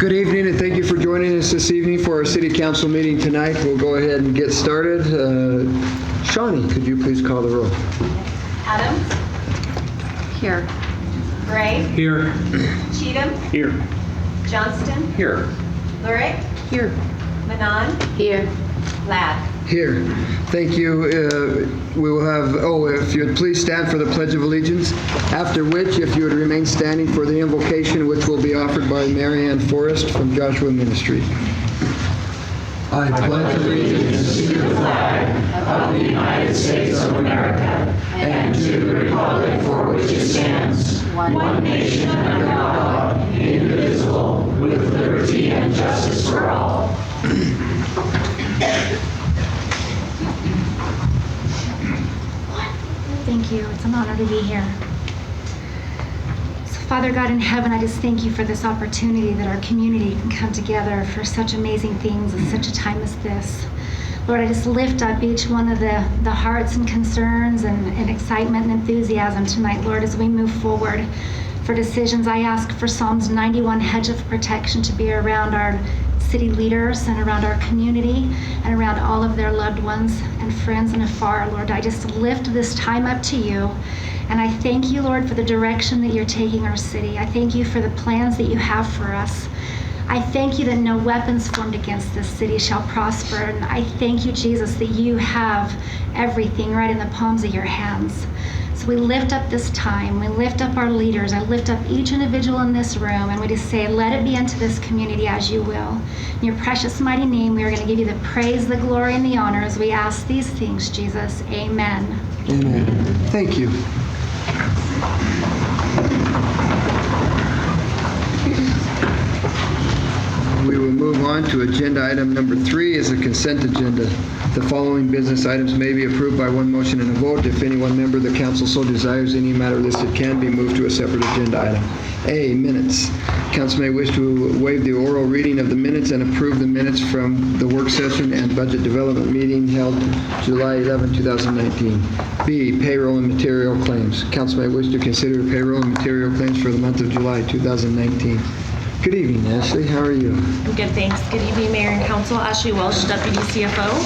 Good evening, and thank you for joining us this evening for our City Council meeting tonight. We'll go ahead and get started. Shawnee, could you please call the roll? Adams? Here. Gray? Here. Cheatham? Here. Johnston? Here. Lurick? Here. Manon? Here. Ladd? Here. Thank you. We will have, if you would please stand for the Pledge of Allegiance, after which, if you would remain standing for the invocation, which will be offered by Mary Ann Forrest from Joshua Ministry. I pledge allegiance to the flag of the United States of America and to the republic for which it stands, one nation under God, indivisible, with liberty and justice for all. Thank you. It's an honor to be here. So, Father God in heaven, I just thank you for this opportunity that our community can come together for such amazing things at such a time as this. Lord, I just lift up each one of the hearts and concerns and excitement and enthusiasm tonight, Lord, as we move forward for decisions. I ask for Psalms 91 hedge of protection to be around our city leaders and around our community and around all of their loved ones and friends and afar. Lord, I just lift this time up to you. And I thank you, Lord, for the direction that you're taking our city. I thank you for the plans that you have for us. I thank you that no weapons formed against this city shall prosper. And I thank you, Jesus, that you have everything right in the palms of your hands. So we lift up this time. We lift up our leaders. I lift up each individual in this room, and we just say, let it be unto this community as you will. In your precious mighty name, we are going to give you the praise, the glory, and the honor as we ask these things, Jesus. Amen. Amen. Thank you. We will move on to agenda item number 3 is a consent agenda. The following business items may be approved by one motion and a vote. If any one member of the council so desires, any matter listed can be moved to a separate agenda item. A, minutes. Council may wish to waive the oral reading of the minutes and approve the minutes from the work session and budget development meeting held July 11, 2019. B, payroll and material claims. Council may wish to consider payroll and material claims for the month of July 2019. Good evening, Ashley. How are you? I'm good, thanks. Good evening, Mayor and Council. Ashley Welsh, Deputy CFO.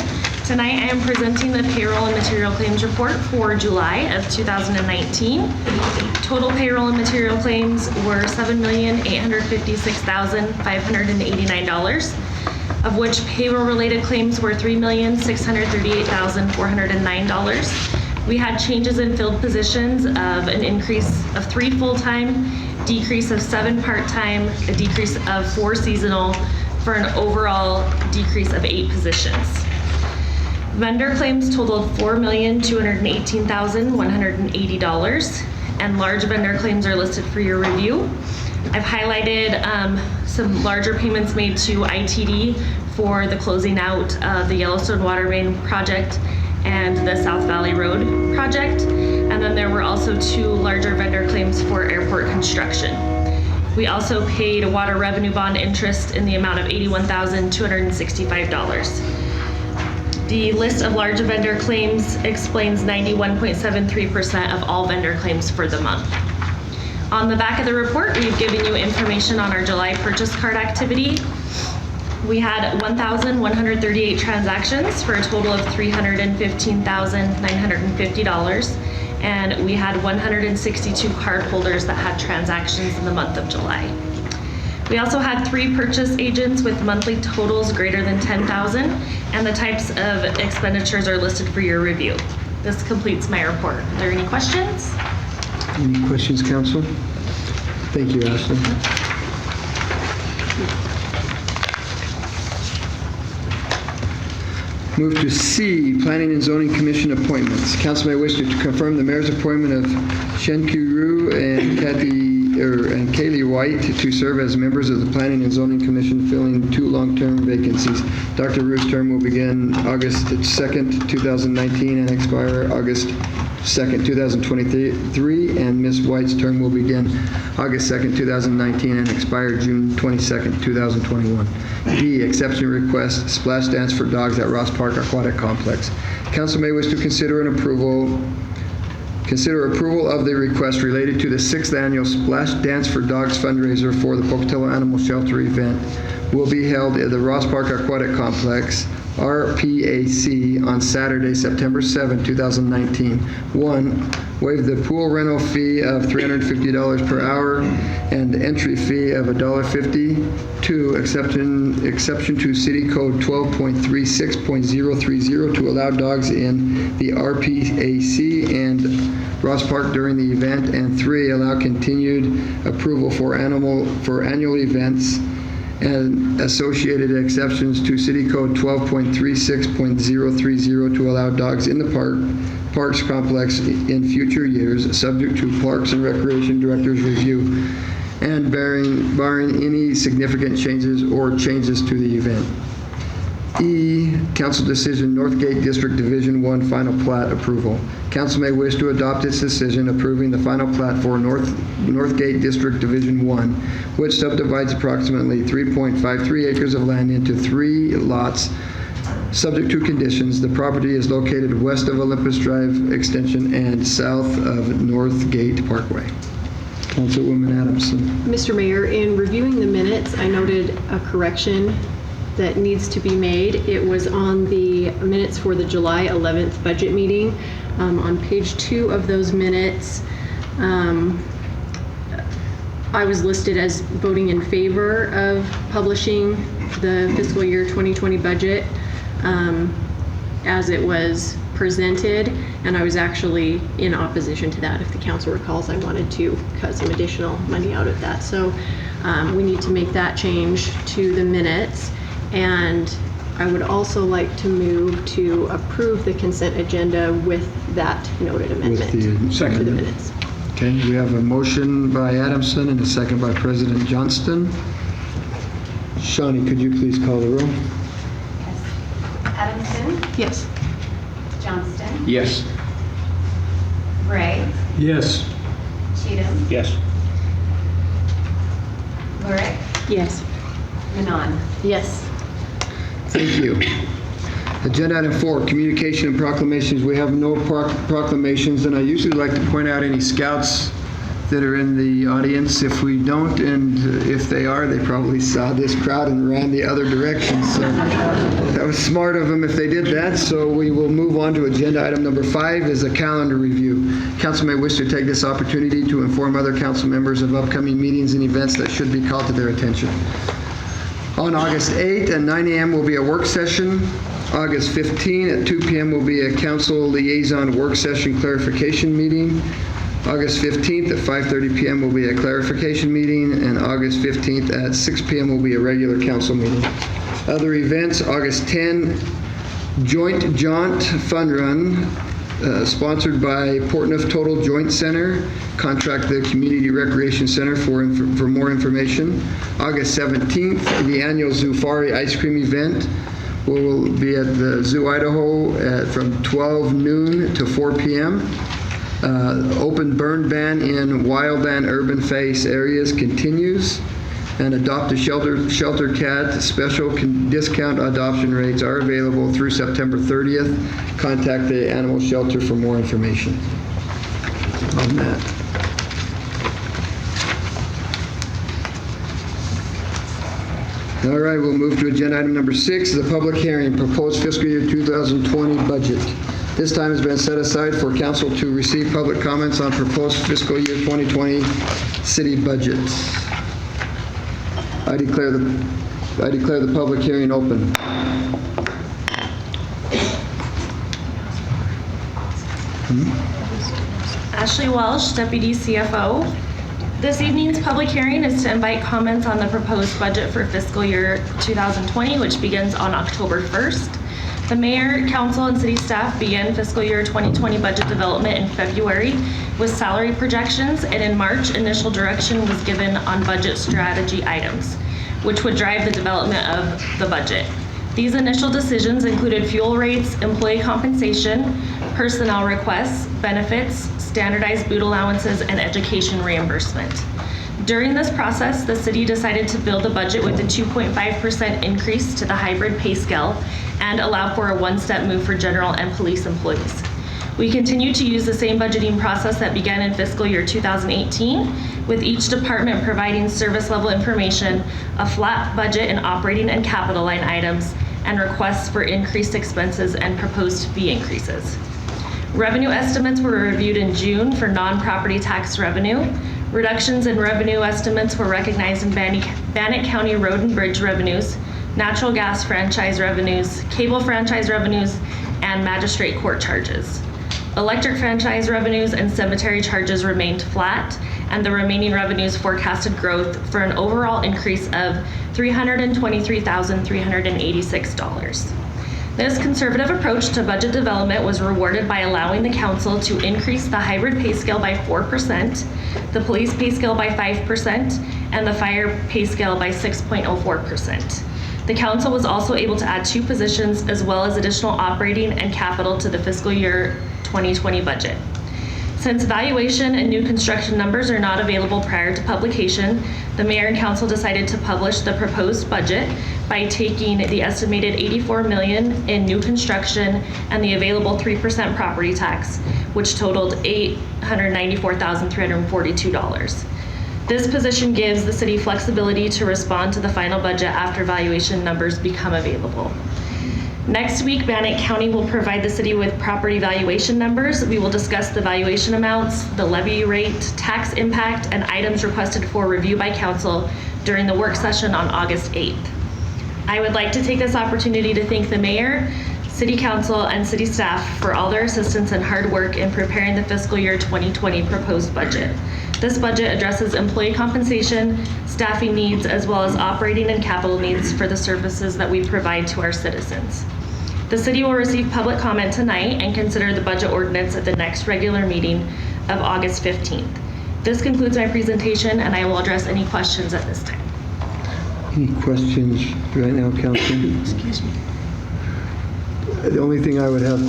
Tonight I am presenting the payroll and material claims report for July of 2019. Total payroll and material claims were $7,856,589, of which payroll-related claims were $3,638,409. We had changes in filled positions of an increase of 3 full-time, decrease of 7 part-time, a decrease of 4 seasonal, for an overall decrease of 8 positions. Vendor claims totaled $4,218,180, and large vendor claims are listed for your review. I've highlighted some larger payments made to ITD for the closing out of the Yellowstone Water Main project and the South Valley Road project. And then there were also 2 larger vendor claims for airport construction. We also paid a water revenue bond interest in the amount of $81,265. The list of large vendor claims explains 91.73% of all vendor claims for the month. On the back of the report, we've given you information on our July purchase card activity. We had 1,138 transactions for a total of $315,950, and we had 162 card holders that had transactions in the month of July. We also had 3 purchase agents with monthly totals greater than $10,000, and the types of expenditures are listed for your review. This completes my report. Are there any questions? Any questions, Council? Thank you, Ashley. Move to C, Planning and Zoning Commission appointments. Council may wish to confirm the mayor's appointment of Shenki Rue and Kaylee White to serve as members of the Planning and Zoning Commission, filling 2 long-term vacancies. Dr. Rue's term will begin August 2nd, 2019 and expire August 2nd, 2023, and Ms. White's term will begin August 2nd, 2019 and expire June 22nd, 2021. D, exception request, splash dance for dogs at Ross Park Aquatic Complex. Council may wish to consider an approval Consider approval of the request related to the 6th annual Splash Dance for Dogs fundraiser for the Pocatello Animal Shelter event. Will be held at the Ross Park Aquatic Complex, RPAC, on Saturday, September 7, 2019. 1, waive the pool rental fee of $350 per hour and entry fee of $1.50. 2, exception to City Code 12.36.030 to allow dogs in the RPAC and Ross Park during the event. And 3, allow continued approval for annual events and associated exceptions to City Code 12.36.030 to allow dogs in the Parks Complex in future years, subject to Parks and Recreation Director's review and barring any significant changes or changes to the event. E, Council Decision Northgate District Division 1 Final Plat Approval. Council may wish to adopt its decision approving the final plat for Northgate District Division 1, which subdivides approximately 3.53 acres of land into 3 lots, subject to conditions. The property is located west of Olympus Drive Extension and south of Northgate Parkway. Councilwoman Adamson. Mr. Mayor, in reviewing the minutes, I noted a correction that needs to be made. It was on the minutes for the July 11th budget meeting. On page 2 of those minutes, I was listed as voting in favor of publishing the fiscal year 2020 budget as it was presented, and I was actually in opposition to that. If the council recalls, I wanted to cut some additional money out of that. So we need to make that change to the minutes. And I would also like to move to approve the consent agenda with that noted amendment With the second. to the minutes. Okay, we have a motion by Adamson and a second by President Johnston. Shawnee, could you please call the roll? Adamson, Yes. Johnston, Yes. Gray, Yes. Cheatham, Yes. Lurick, Yes. Manon. Yes. Thank you. Agenda item 4, communication and proclamations. We have no proclamations, and I usually like to point out any scouts that are in the audience. If we don't, and if they are, they probably saw this crowd and ran the other direction. So that was smart of them if they did that. So we will move on to agenda item number 5 is a calendar review. Council may wish to take this opportunity to inform other council members of upcoming meetings and events that should be called to their attention. On August 8 at 9 a.m. will be a work session. August 15 at 2 p.m. will be a council liaison work session clarification meeting. August 15th at 5:30 p.m. will be a clarification meeting, and August 15th at 6 p.m. will be a regular council meeting. Other events, August 10, Joint Jaunt Fun Run, sponsored by Portneuf Total Joint Center. Contact the Community Recreation Center for more information. August 17th, the annual Zoofari ice cream event will be at the Zoo Idaho from 12 noon to 4 p.m. Open burn ban in wildland urban face areas continues. And Adopt a Shelter Cat special discount adoption rates are available through September 30th. Contact the animal shelter for more information on that. All right, we'll move to agenda item number 6, the public hearing, proposed fiscal year 2020 budget. This time has been set aside for council to receive public comments on proposed fiscal year 2020 city budget. I declare the public hearing open. Ashley Welsh, Deputy CFO. This evening's public hearing is to invite comments on the proposed budget for fiscal year 2020, which begins on October 1st. The mayor, council, and city staff began fiscal year 2020 budget development in February with salary projections, and in March, initial direction was given on budget strategy items, which would drive the development of the budget. These initial decisions included fuel rates, employee compensation, personnel requests, benefits, standardized boot allowances, and education reimbursement. During this process, the city decided to build a budget with a 2.5% increase to the hybrid pay scale and allow for a one-step move for general and police employees. We continue to use the same budgeting process that began in fiscal year 2018, with each department providing service level information, a flat budget in operating and capital line items, and requests for increased expenses and proposed fee increases. Revenue estimates were reviewed in June for non-property tax revenue. Reductions in revenue estimates were recognized in Bannock County road and bridge revenues, natural gas franchise revenues, cable franchise revenues, and magistrate court charges. Electric franchise revenues and cemetery charges remained flat, and the remaining revenues forecasted growth for an overall increase of $323,386. This conservative approach to budget development was rewarded by allowing the council to increase the hybrid pay scale by 4%, the police pay scale by 5%, and the fire pay scale by 6.04%. The council was also able to add 2 positions as well as additional operating and capital to the fiscal year 2020 budget. Since valuation and new construction numbers are not available prior to publication, the mayor and council decided to publish the proposed budget by taking the estimated $84 million in new construction and the available 3% property tax, which totaled $894,342. This position gives the city flexibility to respond to the final budget after valuation numbers become available. Next week, Bannock County will provide the city with property valuation numbers. We will discuss the valuation amounts, the levy rate, tax impact, and items requested for review by council during the work session on August 8th. I would like to take this opportunity to thank the mayor, city council, and city staff for all their assistance and hard work in preparing the fiscal year 2020 proposed budget. This budget addresses employee compensation, staffing needs, as well as operating and capital needs for the services that we provide to our citizens. The city will receive public comment tonight and consider the budget ordinance at the next regular meeting of August 15th. This concludes my presentation, and I will address any questions at this time. Any questions right now, council? Excuse me. The only thing I would have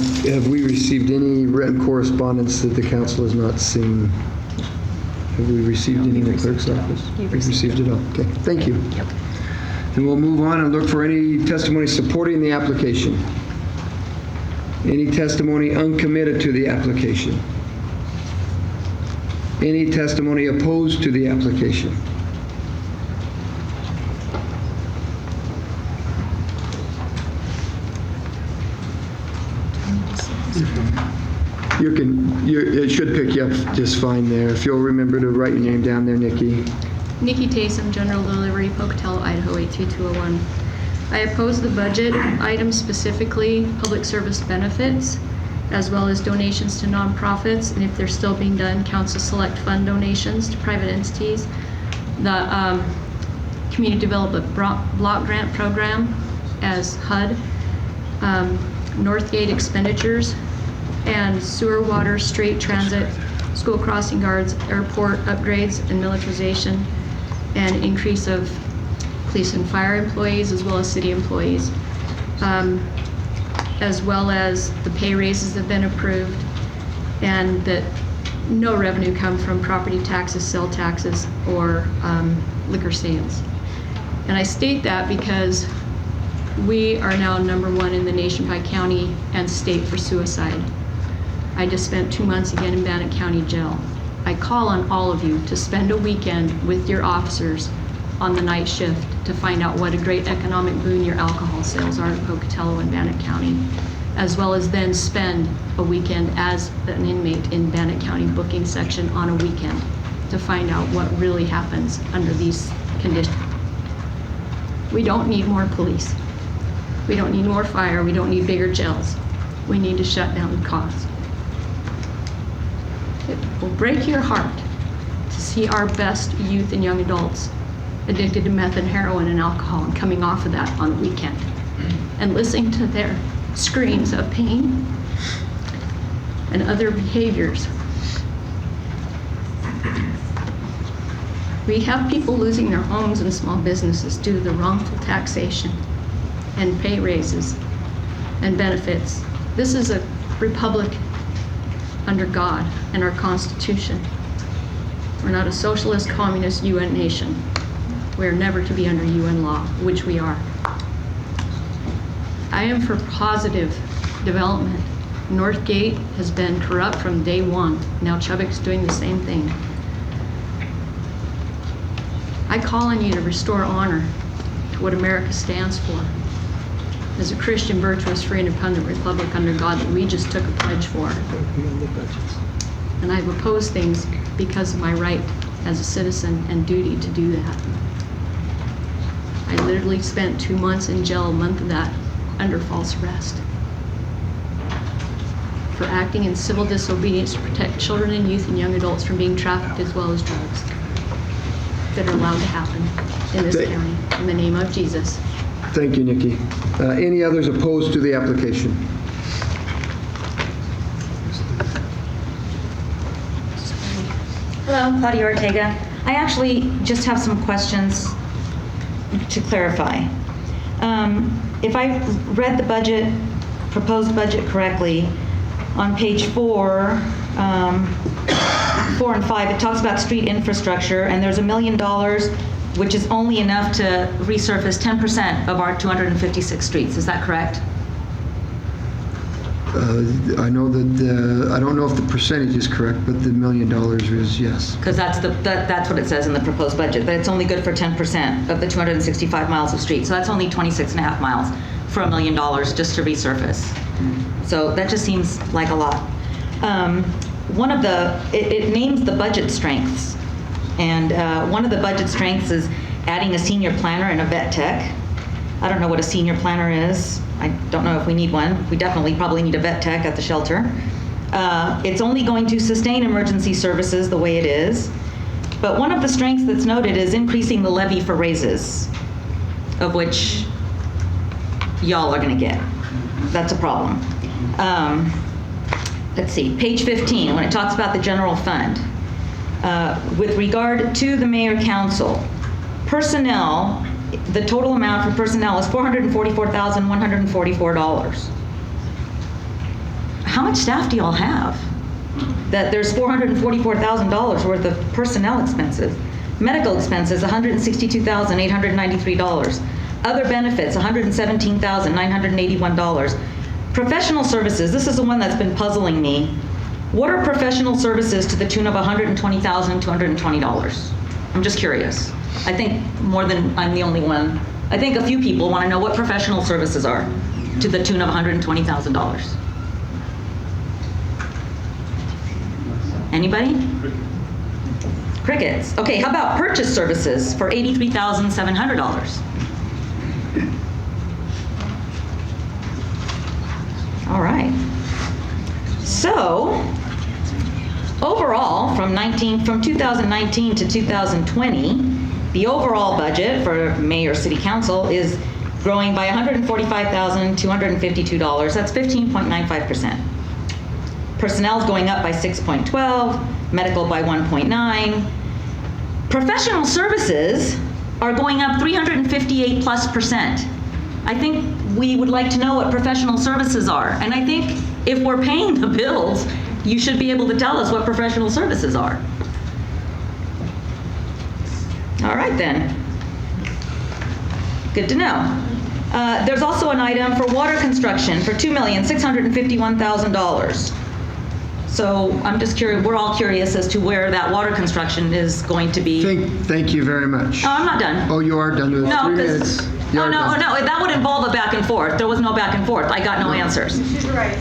we received any written correspondence that the council has not seen? Have we received any in the clerk's office? You've We've received it all. Okay, thank you. Yep. Then we'll move on and look for any testimony supporting the application. Any testimony uncommitted to the application? Any testimony opposed to the application? It should pick you up just fine there. If you'll remember to write your name down there, Nikki. Nikki Taysom, General Delivery, Pocatello, Idaho 83201. I oppose the budget items, specifically public service benefits, as well as donations to nonprofits, and if they're still being done, council select fund donations to private entities. The Community Development Block Grant Program as HUD, Northgate expenditures, and sewer, water, street transit, school crossing guards, airport upgrades and militarization, and increase of police and fire employees as well as city employees, as well as the pay raises that have been approved, and that no revenue come from property taxes, sale taxes, or liquor sales. And I state that because we are now #1 in the nation by county and state for suicide. I just spent 2 months again in Bannock County Jail. I call on all of you to spend a weekend with your officers on the night shift to find out what a great economic boon your alcohol sales are in Pocatello and Bannock County, as well as then spend a weekend as an inmate in Bannock County booking section on a weekend to find out what really happens under these conditions. We don't need more police. We don't need more fire. We don't need bigger jails. We need to shut down the costs. It will break your heart to see our best youth and young adults addicted to meth and heroin and alcohol and coming off of that on the weekend and listening to their screams of pain and other behaviors. We have people losing their homes and small businesses due to the wrongful taxation and pay raises and benefits. This is a republic under God and our Constitution. We're not a socialist, communist, UN nation. We're never to be under UN law, which we are. I am for positive development Northgate has been corrupt from day one. Now Chubbuck's doing the same thing. I call on you to restore honor to what America stands for. As a Christian, virtuous, free, and independent republic under God that we just took a pledge for. And I've opposed things because of my right as a citizen and duty to do that. I literally spent 2 months in jail, a month of that under false arrest for acting in civil disobedience to protect children and youth and young adults from being trafficked as well as drugs that are allowed to happen in this county. In the name of Jesus. Thank you, Nikki. Any others opposed to the application? Hello, Claudia Ortega. I actually just have some questions to clarify. If I read the budget, proposed budget correctly, on page 4, 4 and 5, it talks about street infrastructure, and there's $1 million, which is only enough to resurface 10% of our 256 streets. Is that correct? I know that, I don't know if the percentage is correct, but the $1 million is yes. Because that's what it says in the proposed budget, but it's only good for 10% of the 265 miles of street. So that's only 26 and a half miles for $1 million just to resurface. So that just seems like a lot. One of it names the budget strengths. And one of the budget strengths is adding a senior planner and a vet tech. I don't know what a senior planner is. I don't know if we need one. We definitely probably need a vet tech at the shelter. It's only going to sustain emergency services the way it is. But one of the strengths that's noted is increasing the levy for raises, of which y'all are going to get. That's a problem. Let's see, page 15, when it talks about the general fund. With regard to the mayor council, personnel, the total amount for personnel is $444,144. How much staff do y'all have? That there's $444,000 worth of personnel expenses. Medical expenses, $162,893. Other benefits, $117,981. Professional services, this is the one that's been puzzling me. What are professional services to the tune of $120,220? I'm just curious. I think more than I'm the only one. I think a few people want to know what professional services are to the tune of $120,000. Anybody? Crickets. Okay, how about purchase services for $83,700? All right. So, overall, from 2019 to 2020, the overall budget for mayor city council is growing by $145,252. That's 15.95%. Personnel is going up by 6.12, medical by 1.9. Professional services are going up 358+%. I think we would like to know what professional services are. And I think if we're paying the bills, you should be able to tell us what professional services are. All right then. Good to know. There's also an item for water construction for $2,651,000. So I'm just curious, we're all curious as to where that water construction is going to be. Thank you very much. Oh, I'm not done. Oh, you are done with 3 minutes. No, that would involve a back and forth. There was no back and forth. I got no answers.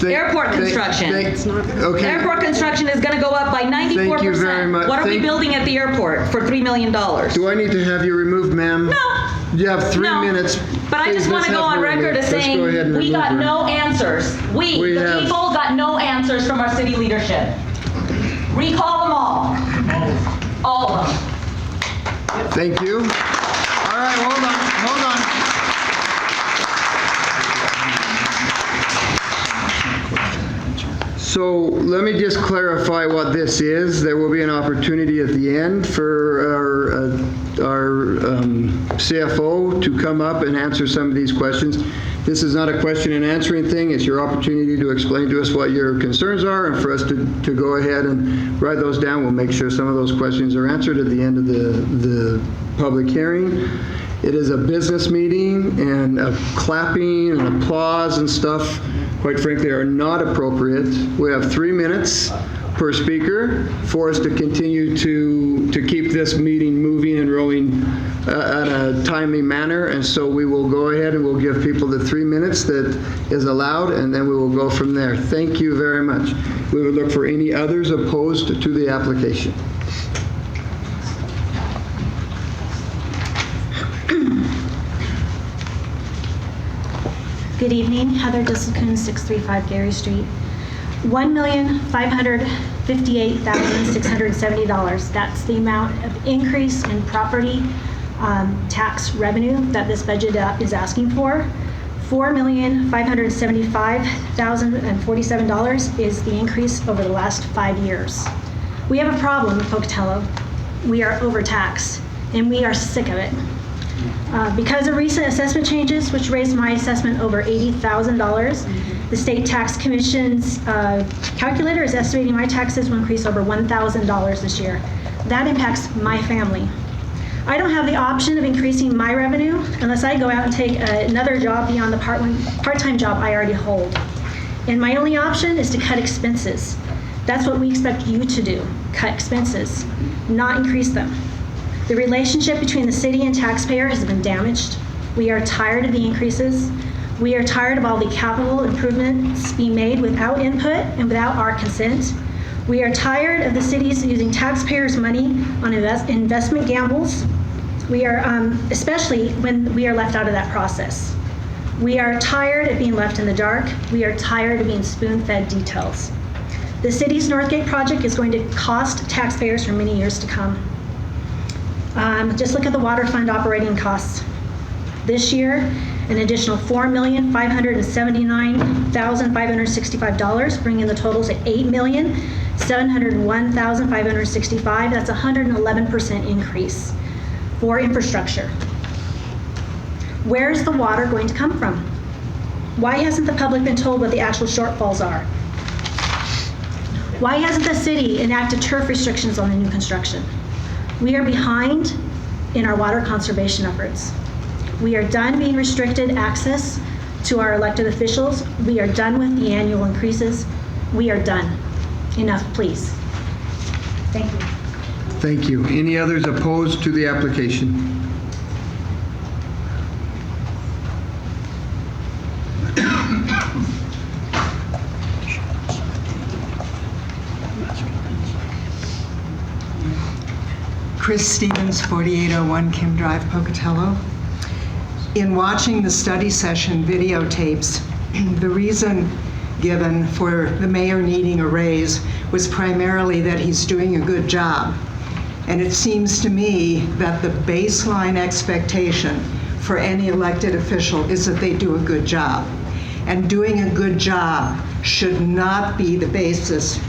Airport construction. Okay. Airport construction is going to go up by 94%. Thank you very much. What are we building at the airport for $3 million? Do I need to have you removed, ma'am? No. You have 3 No. minutes. But I just Please, want to let's go have on her record as removed. Let's saying go ahead and we remove got her. no answers. The people, got no answers from our city leadership. Recall them all. All of them. Thank you. All right, hold on. So let me just clarify what this is. There will be an opportunity at the end for our CFO to come up and answer some of these questions. This is not a question and answering thing. It's your opportunity to explain to us what your concerns are and for us to go ahead and write those down. We'll make sure some of those questions are answered at the end of the public hearing. It is a business meeting, and clapping and applause and stuff, quite frankly, are not appropriate. We have 3 minutes per speaker for us to continue to keep this meeting moving and rolling in a timely manner. And so we will go ahead and we'll give people the 3 minutes that is allowed, and then we will go from there. Thank you very much. We would look for any others opposed to the application. Good evening, Heather Disselkoon, 635 Gary Street. $1,558,670. That's the amount of increase in property tax revenue that this budget is asking for. $4,575,047 is the increase over the last 5 years. We have a problem in Pocatello. We are overtaxed, and we are sick of it. Because of recent assessment changes, which raised my assessment over $80,000, the State Tax Commission's calculator is estimating my taxes will increase over $1,000 this year. That impacts my family. I don't have the option of increasing my revenue unless I go out and take another job beyond the part-time job I already hold. And my only option is to cut expenses. That's what we expect you to do, cut expenses, not increase them. The relationship between the city and taxpayer has been damaged. We are tired of the increases. We are tired of all the capital improvements being made without input and without our consent. We are tired of the cities using taxpayers' money on investment gambles. We are, especially when we are left out of that process. We are tired of being left in the dark. We are tired of being spoon-fed details. The city's Northgate project is going to cost taxpayers for many years to come. Just look at the water fund operating costs. This year, an additional $4,579,565, bringing the totals at $8,701,565. That's a 111% increase for infrastructure. Where is the water going to come from? Why hasn't the public been told what the actual shortfalls are? Why hasn't the city enacted turf restrictions on the new construction? We are behind in our water conservation efforts. We are done being restricted access to our elected officials. We are done with the annual increases. We are done. Enough, please. Thank you. Thank you. Any others opposed to the application? Chris Stevens, 4801 Kim Drive, Pocatello. In watching the study session videotapes, the reason given for the mayor needing a raise was primarily that he's doing a good job. And it seems to me that the baseline expectation for any elected official is that they do a good job. And doing a good job should not be the basis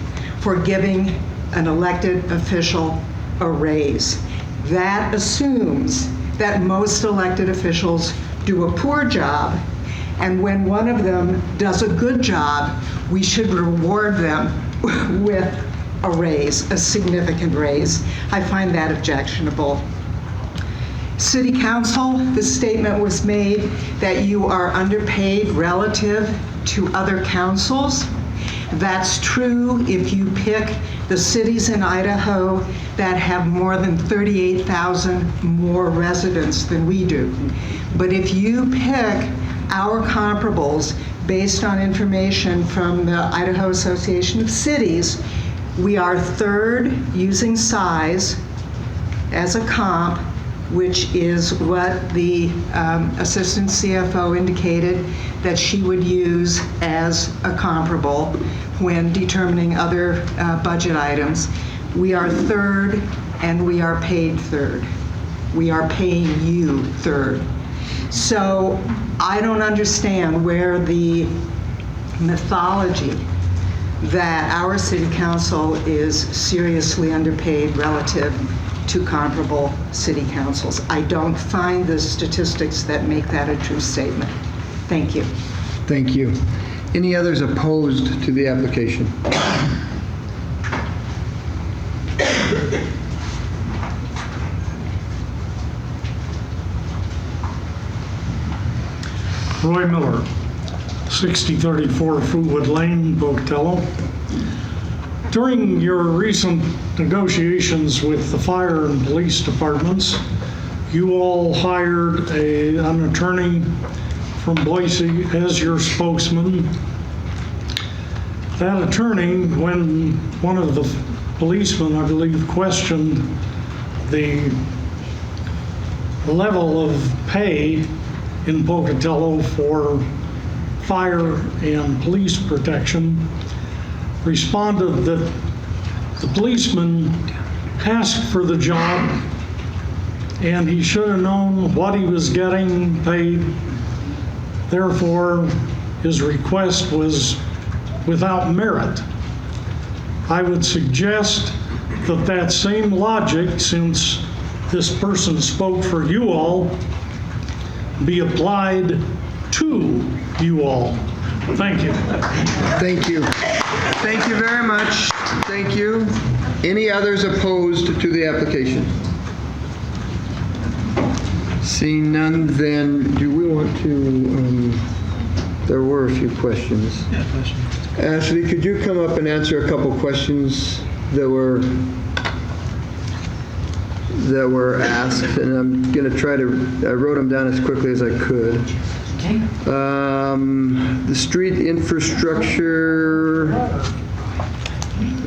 for giving an elected official a raise. That assumes that most elected officials do a poor job, and when one of them does a good job, we should reward them with a raise, a significant raise. I find that objectionable. City Council, the statement was made that you are underpaid relative to other councils. That's true if you pick the cities in Idaho that have more than 38,000 more residents than we do. But if you pick our comparables based on information from the Idaho Association of Cities, we are third using size as a comp, which is what the assistant CFO indicated that she would use as a comparable when determining other budget items. We are third, and we are paid third. We are paying you third. So I don't understand where the mythology that our city council is seriously underpaid relative to comparable city councils. I don't find the statistics that make that a true statement. Thank you. Thank you. Any others opposed to the application? Roy Miller, 6034 Fruitwood Lane, Pocatello. During your recent negotiations with the fire and police departments, you all hired an attorney from Boise as your spokesman. That attorney, when one of the policemen, I believe, questioned the level of pay in Pocatello for fire and police protection, responded that the policeman asked for the job and he should have known what he was getting paid. Therefore, his request was without merit. I would suggest that that same logic, since this person spoke for you all, be applied to you all. Thank you. Thank you. Thank you very much. Thank you. Any others opposed to the application? Seeing none, then do we want to, there were a few questions. Ashley, could you come up and answer a couple questions that were asked? And I'm going to try to, I wrote them down as quickly as I could. Okay. The street infrastructure,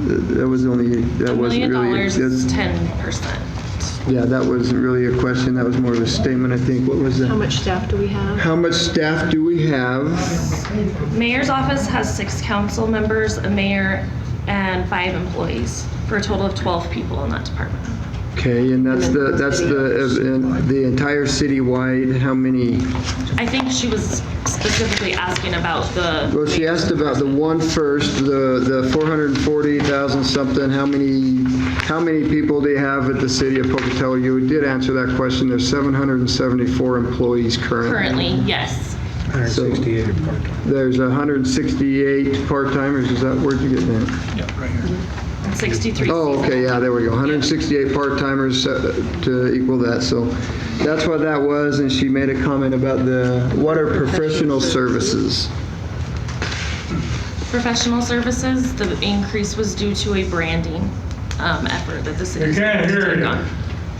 that was only, that wasn't really. $1 million is 10%. Yeah, that wasn't really a question. That was more of a statement, I think. What was that? How much staff do we have? How much staff do we have? Mayor's office has 6 council members, a mayor, and 5 employees, for a total of 12 people in that department. Okay, and that's the entire citywide, how many? I think she was specifically asking about the. Well, she asked about the one first, the 440,000 something. How many people do you have at the city of Pocatello? You did answer that question. There's 774 employees currently. Currently, yes. 168 part-time. There's 168 part-timers. Is that where'd you get that? Yeah, right here. 63. Oh, okay, yeah, there we go. 168 part-timers to equal that. So that's what that was. And she made a comment about what are professional services? Professional services, the increase was due to a branding effort that the city can't hear took you. on.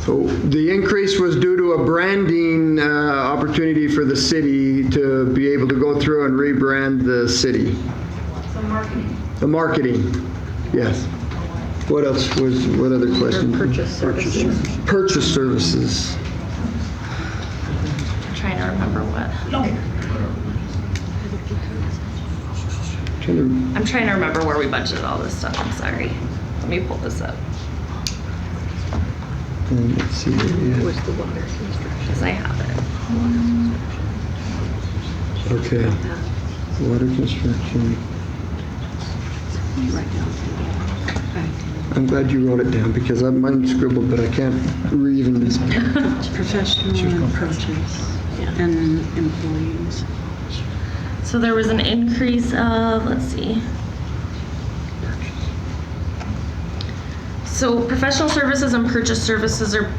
So the increase was due to a branding opportunity for the city to be able to go through and rebrand the city. So marketing. The marketing, yes. What else what other questions? Purchase services. Purchase services. I'm trying to remember what. I'm trying to remember where we budgeted all this stuff. I'm sorry. Let me pull this up. And let's see. Was the water construction? Because I have it. Okay. Water construction. Right now. I'm glad you wrote it down because mine scribbled, but I can't even. Professional approaches and employees. So there was an increase of, let's see. So professional services and purchase services are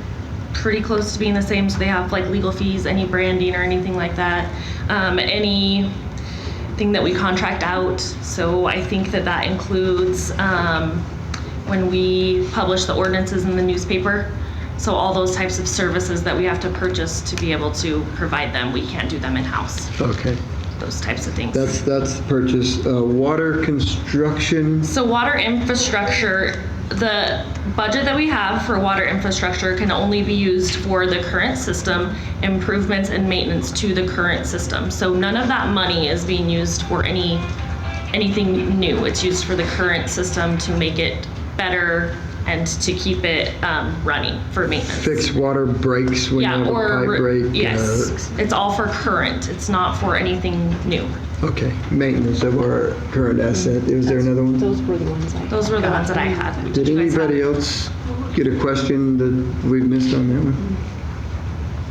pretty close to being the same. So they have like legal fees, any branding or anything like that, anything that we contract out. So I think that includes when we publish the ordinances in the newspaper. So all those types of services that we have to purchase to be able to provide them, we can't do them in-house. Okay. Those types of things. That's purchase. Water construction. So water infrastructure, the budget that we have for water infrastructure can only be used for the current system, improvements and maintenance to the current system. So none of that money is being used for anything new. It's used for the current system to make it better and to keep it running for maintenance. Fix water breaks when you have a pipe break. Yes, it's all for current. It's not for anything new. Okay, maintenance of our current asset. Is there another one? Those were the ones I. Those were the ones that I had. Did you guys have? anybody else get a question that we missed on that one?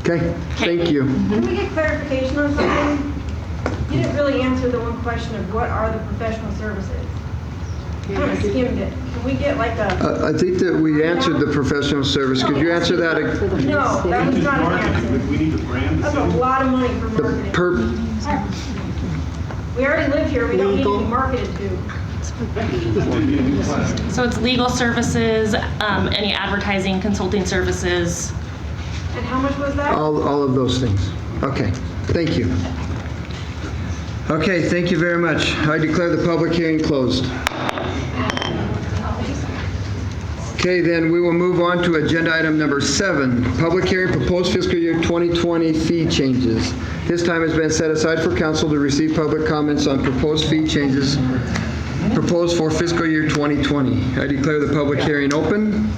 Okay, thank you. Can we get clarification on something? You didn't really answer the one question of what are the professional services? Kind of skimmed it. Can we get like a... I think that we answered the professional service. Could you answer that? No, that was not an answer. We need the brand. That's a lot of money for marketing. We already live here, we don't need to be marketed to. So it's legal services, any advertising, consulting services. And how much was that? All of those things. Okay, thank you. Okay, thank you very much. I declare the public hearing closed. Okay, then we will move on to agenda item number 7, public hearing proposed fiscal year 2020 fee changes. This time has been set aside for council to receive public comments on proposed fee changes proposed for fiscal year 2020. I declare the public hearing open.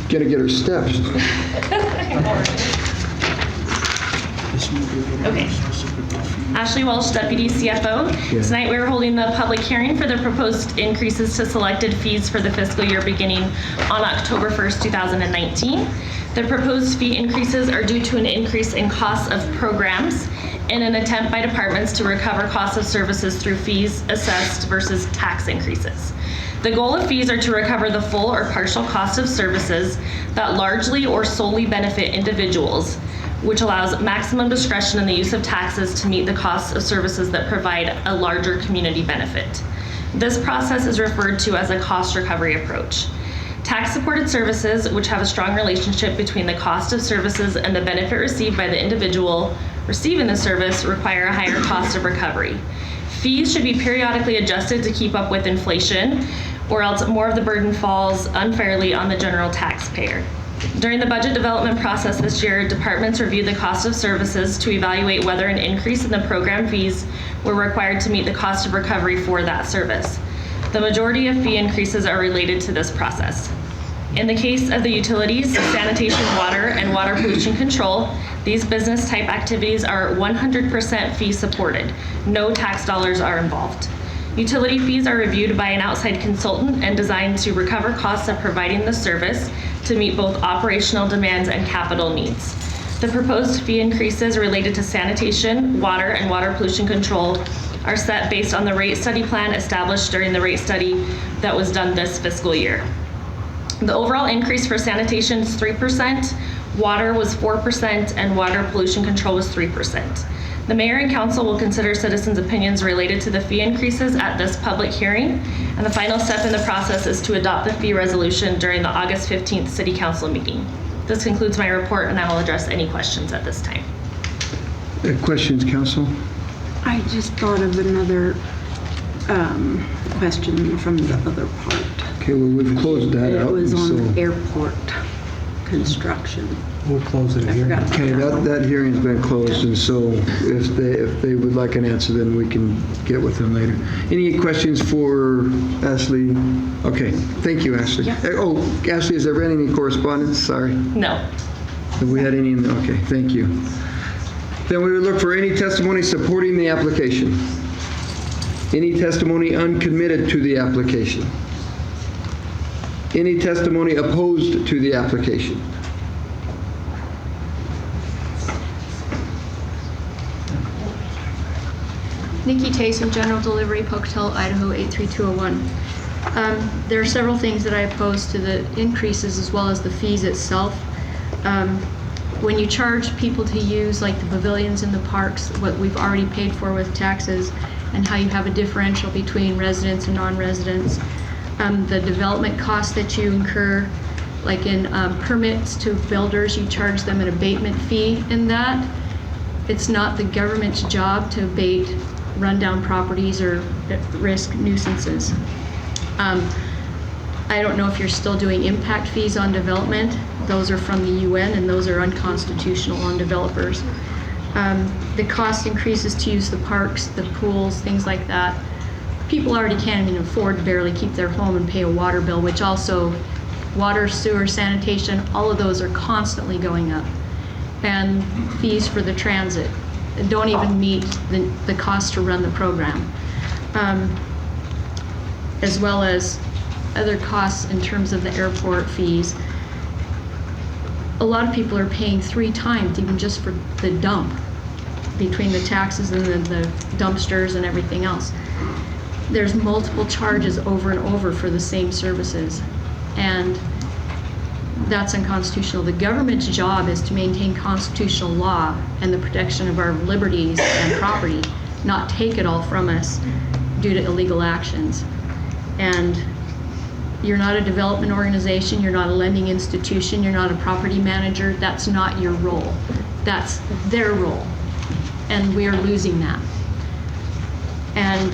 Gonna get her steps. Okay. Ashley Welsh, Deputy CFO. Yeah. Tonight we are holding the public hearing for the proposed increases to selected fees for the fiscal year beginning on October 1st, 2019. The proposed fee increases are due to an increase in costs of programs in an attempt by departments to recover costs of services through fees assessed versus tax increases. The goal of fees are to recover the full or partial cost of services that largely or solely benefit individuals, which allows maximum discretion in the use of taxes to meet the costs of services that provide a larger community benefit. This process is referred to as a cost recovery approach. Tax-supported services, which have a strong relationship between the cost of services and the benefit received by the individual receiving the service, require a higher cost of recovery. Fees should be periodically adjusted to keep up with inflation, or else more of the burden falls unfairly on the general taxpayer. During the budget development process this year, departments reviewed the cost of services to evaluate whether an increase in the program fees were required to meet the cost of recovery for that service. The majority of fee increases are related to this process. In the case of the utilities, sanitation, water, and water pollution control, these business type activities are 100% fee supported. No tax dollars are involved. Utility fees are reviewed by an outside consultant and designed to recover costs of providing the service to meet both operational demands and capital needs. The proposed fee increases related to sanitation, water, and water pollution control are set based on the rate study plan established during the rate study that was done this fiscal year. The overall increase for sanitation is 3%, water was 4%, and water pollution control was 3%. The mayor and council will consider citizens' opinions related to the fee increases at this public hearing, and the final step in the process is to adopt the fee resolution during the August 15th City Council meeting. This concludes my report, and I will address any questions at this time. Questions, council? I just thought of another question from the other part. Okay, well, we've closed that out. It was so- on airport construction. We'll close it I here. forgot about Okay, that hearing's been closed, and so if they would like an answer, then we can get with them later. Any questions for Ashley? Okay, thank you, Ashley. Yeah. Oh, Ashley, has there been any correspondence? Sorry. No. Have we had any? Okay, thank you. Then we would look for any testimony supporting the application. Any testimony uncommitted to the application. Any testimony opposed to the application. Nikki Taysom, General Delivery, Pocatello, Idaho 83201. There are several things that I oppose to the increases as well as the fees itself. When you charge people to use like the pavilions in the parks, what we've already paid for with taxes, and how you have a differential between residents and non-residents, the development costs that you incur, like in permits to builders, you charge them an abatement fee in that. It's not the government's job to abate rundown properties or risk nuisances. I don't know if you're still doing impact fees on development. Those are from the UN and those are unconstitutional on developers. The cost increases to use the parks, the pools, things like that. People already can't even afford to barely keep their home and pay a water bill, which also water, sewer, sanitation, all of those are constantly going up. And fees for the transit don't even meet the cost to run the program. As well as other costs in terms of the airport fees. A lot of people are paying 3 times even just for the dump. between the taxes and the dumpsters and everything else. There's multiple charges over and over for the same services, and that's unconstitutional. The government's job is to maintain constitutional law and the protection of our liberties and property, not take it all from us due to illegal actions. And you're not a development organization, you're not a lending institution, you're not a property manager. That's not your role. That's their role. And we are losing that. And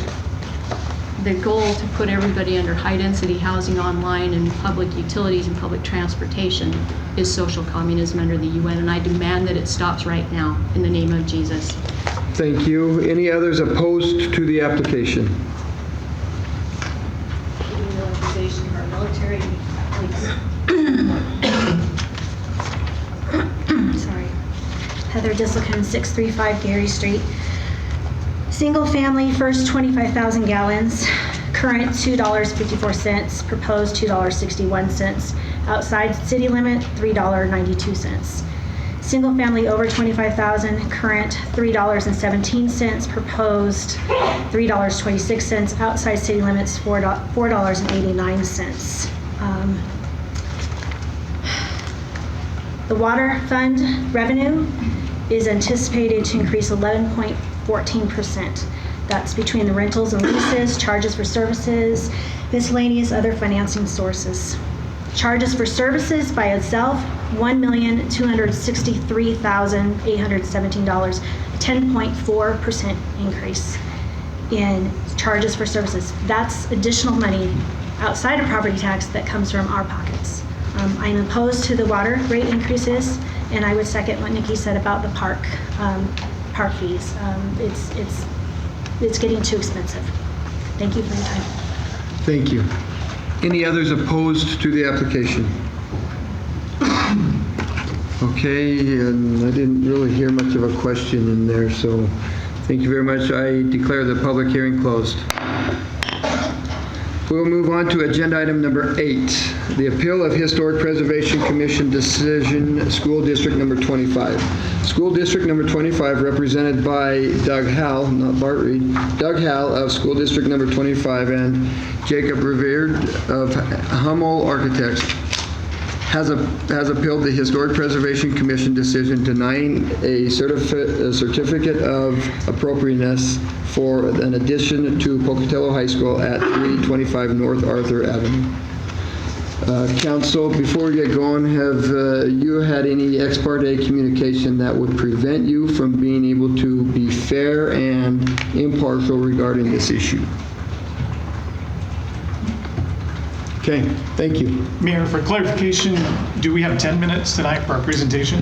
the goal to put everybody under high-density housing online and public utilities and public transportation is social communism under the UN, and I demand that it stops right now in the name of Jesus. Thank you. Any others opposed to the application? Utilization of our military police. Sorry. Heather Disselkin, 635 Gary Street. Single family, first 25,000 gallons, current $2.54, proposed $2.61. Outside city limit, $3.92. Single family over 25,000, current $3.17, proposed $3.26. Outside city limits, $4.89. The water fund revenue is anticipated to increase 11.14%. That's between the rentals and leases, charges for services, miscellaneous other financing sources. Charges for services by itself, $1,263,817, 10.4% increase in charges for services. That's additional money outside of property tax that comes from our pockets. I'm opposed to the water rate increases, and I would second what Nikki said about the park fees. It's getting too expensive. Thank you for your time. Thank you. Any others opposed to the application? Okay, and I didn't really hear much of a question in there, so thank you very much. I declare the public hearing closed. We'll move on to agenda item number 8, the appeal of Historic Preservation Commission decision, School District number 25. School District number 25, represented by Doug Howell, not Bart Reed, Doug Howell of School District number 25 and Jacob Revere of Hummel Architects, has appealed the Historic Preservation Commission decision denying a certificate of appropriateness for an addition to Pocatello High School at 325 North Arthur Avenue. Council, before we get going, have you had any ex parte communication that would prevent you from being able to be fair and impartial regarding this issue? Okay, thank you. Mayor, for clarification, do we have 10 minutes tonight for our presentation?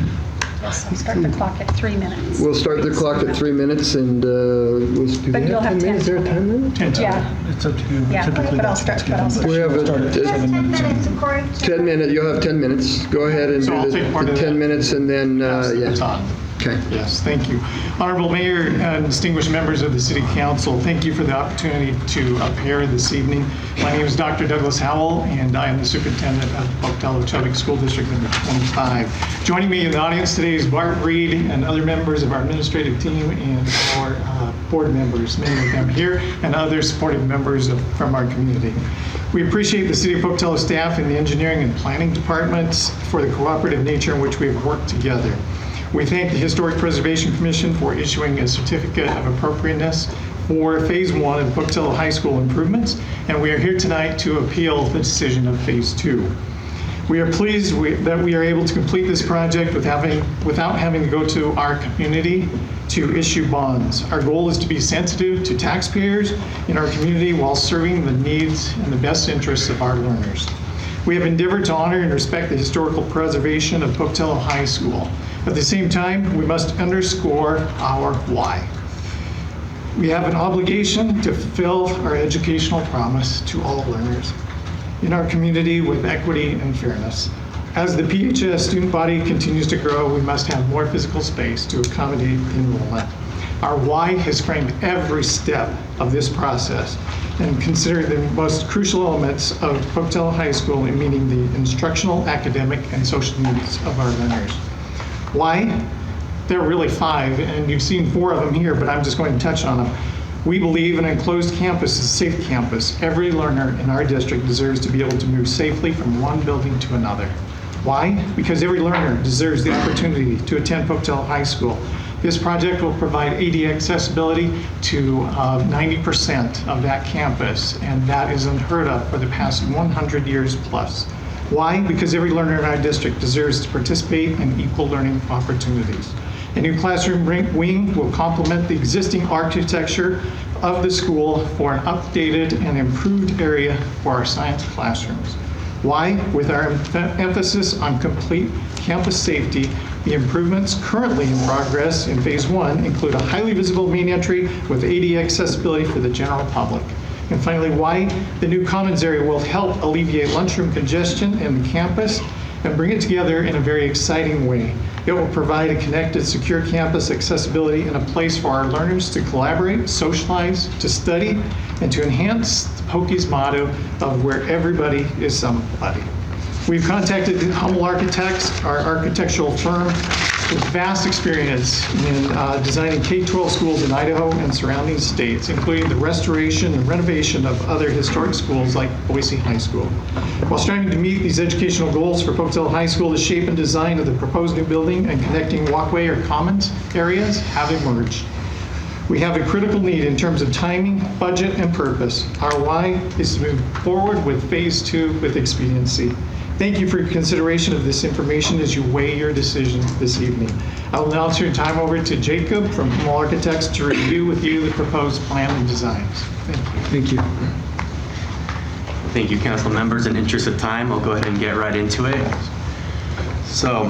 Yes, I'll start the clock at 3 minutes. We'll start the clock at 3 minutes, and But you'll have 10. Is there a time limit? 10 times. Yeah. It's up to you. Yeah, Typically, but I'll that's start- what's but I'll given. We have Start at 7 minutes. 10 minutes. You'll have 10 minutes. Go ahead and So do I'll take part the of 10 that. minutes, and then, Pass the yeah. baton. Okay. Yes, thank you. Honorable Mayor and distinguished members of the City Council, thank you for the opportunity to appear this evening. My name is Dr. Douglas Howell, and I am the Superintendent of Pocatello Chubbuck School District number 25. Joining me in the audience today is Bart Reed and other members of our administrative team and our board members, many of them here, and other supportive members from our community. We appreciate the City of Pocatello staff and the engineering and planning departments for the cooperative nature in which we have worked together. We thank the Historic Preservation Commission for issuing a certificate of appropriateness for Phase 1 of Pocatello High School improvements, and we are here tonight to appeal the decision of Phase 2. We are pleased that we are able to complete this project without having to go to our community to issue bonds. Our goal is to be sensitive to taxpayers in our community while serving the needs and the best interests of our learners. We have endeavored to honor and respect the historical preservation of Pocatello High School. At the same time, we must underscore our why. We have an obligation to fulfill our educational promise to all learners in our community with equity and fairness. As the PHS student body continues to grow, we must have more physical space to accommodate enrollment. Our why has framed every step of this process and considered the most crucial elements of Pocatello High School in meeting the instructional, academic, and social needs of our learners. Why? there are really 5, and you've seen 4 of them here, but I'm just going to touch on them. We believe an enclosed campus is a safe campus. Every learner in our district deserves to be able to move safely from one building to another. Why? Because every learner deserves the opportunity to attend Pocatello High School. This project will provide ADA accessibility to 90% of that campus, and that is unheard of for the past 100 years plus. Why? Because every learner in our district deserves to participate in equal learning opportunities. A new classroom wing will complement the existing architecture of the school for an updated and improved area for our science classrooms. Why? With our emphasis on complete campus safety, the improvements currently in progress in Phase 1 include a highly visible main entry with ADA accessibility for the general public. And finally, why? The new commons area will help alleviate lunchroom congestion in the campus and bring it together in a very exciting way. It will provide a connected, secure campus accessibility and a place for our learners to collaborate, socialize, to study, and to enhance Pokey's motto of where everybody is somebody. We've contacted Hummel Architects, our architectural firm with vast experience in designing K-12 schools in Idaho and surrounding states, including the restoration and renovation of other historic schools like Boise High School. While striving to meet these educational goals for Pocatello High School, the shape and design of the proposed new building and connecting walkway or commons areas have emerged. We have a critical need in terms of timing, budget, and purpose. Our why is to move forward with Phase 2 with expediency. Thank you for your consideration of this information as you weigh your decision this evening. I will now turn time over to Jacob from Hummel Architects to review with you the proposed plan and designs. Thank you. Thank you. Thank you, council members. In interest of time, I'll go ahead and get right into it. So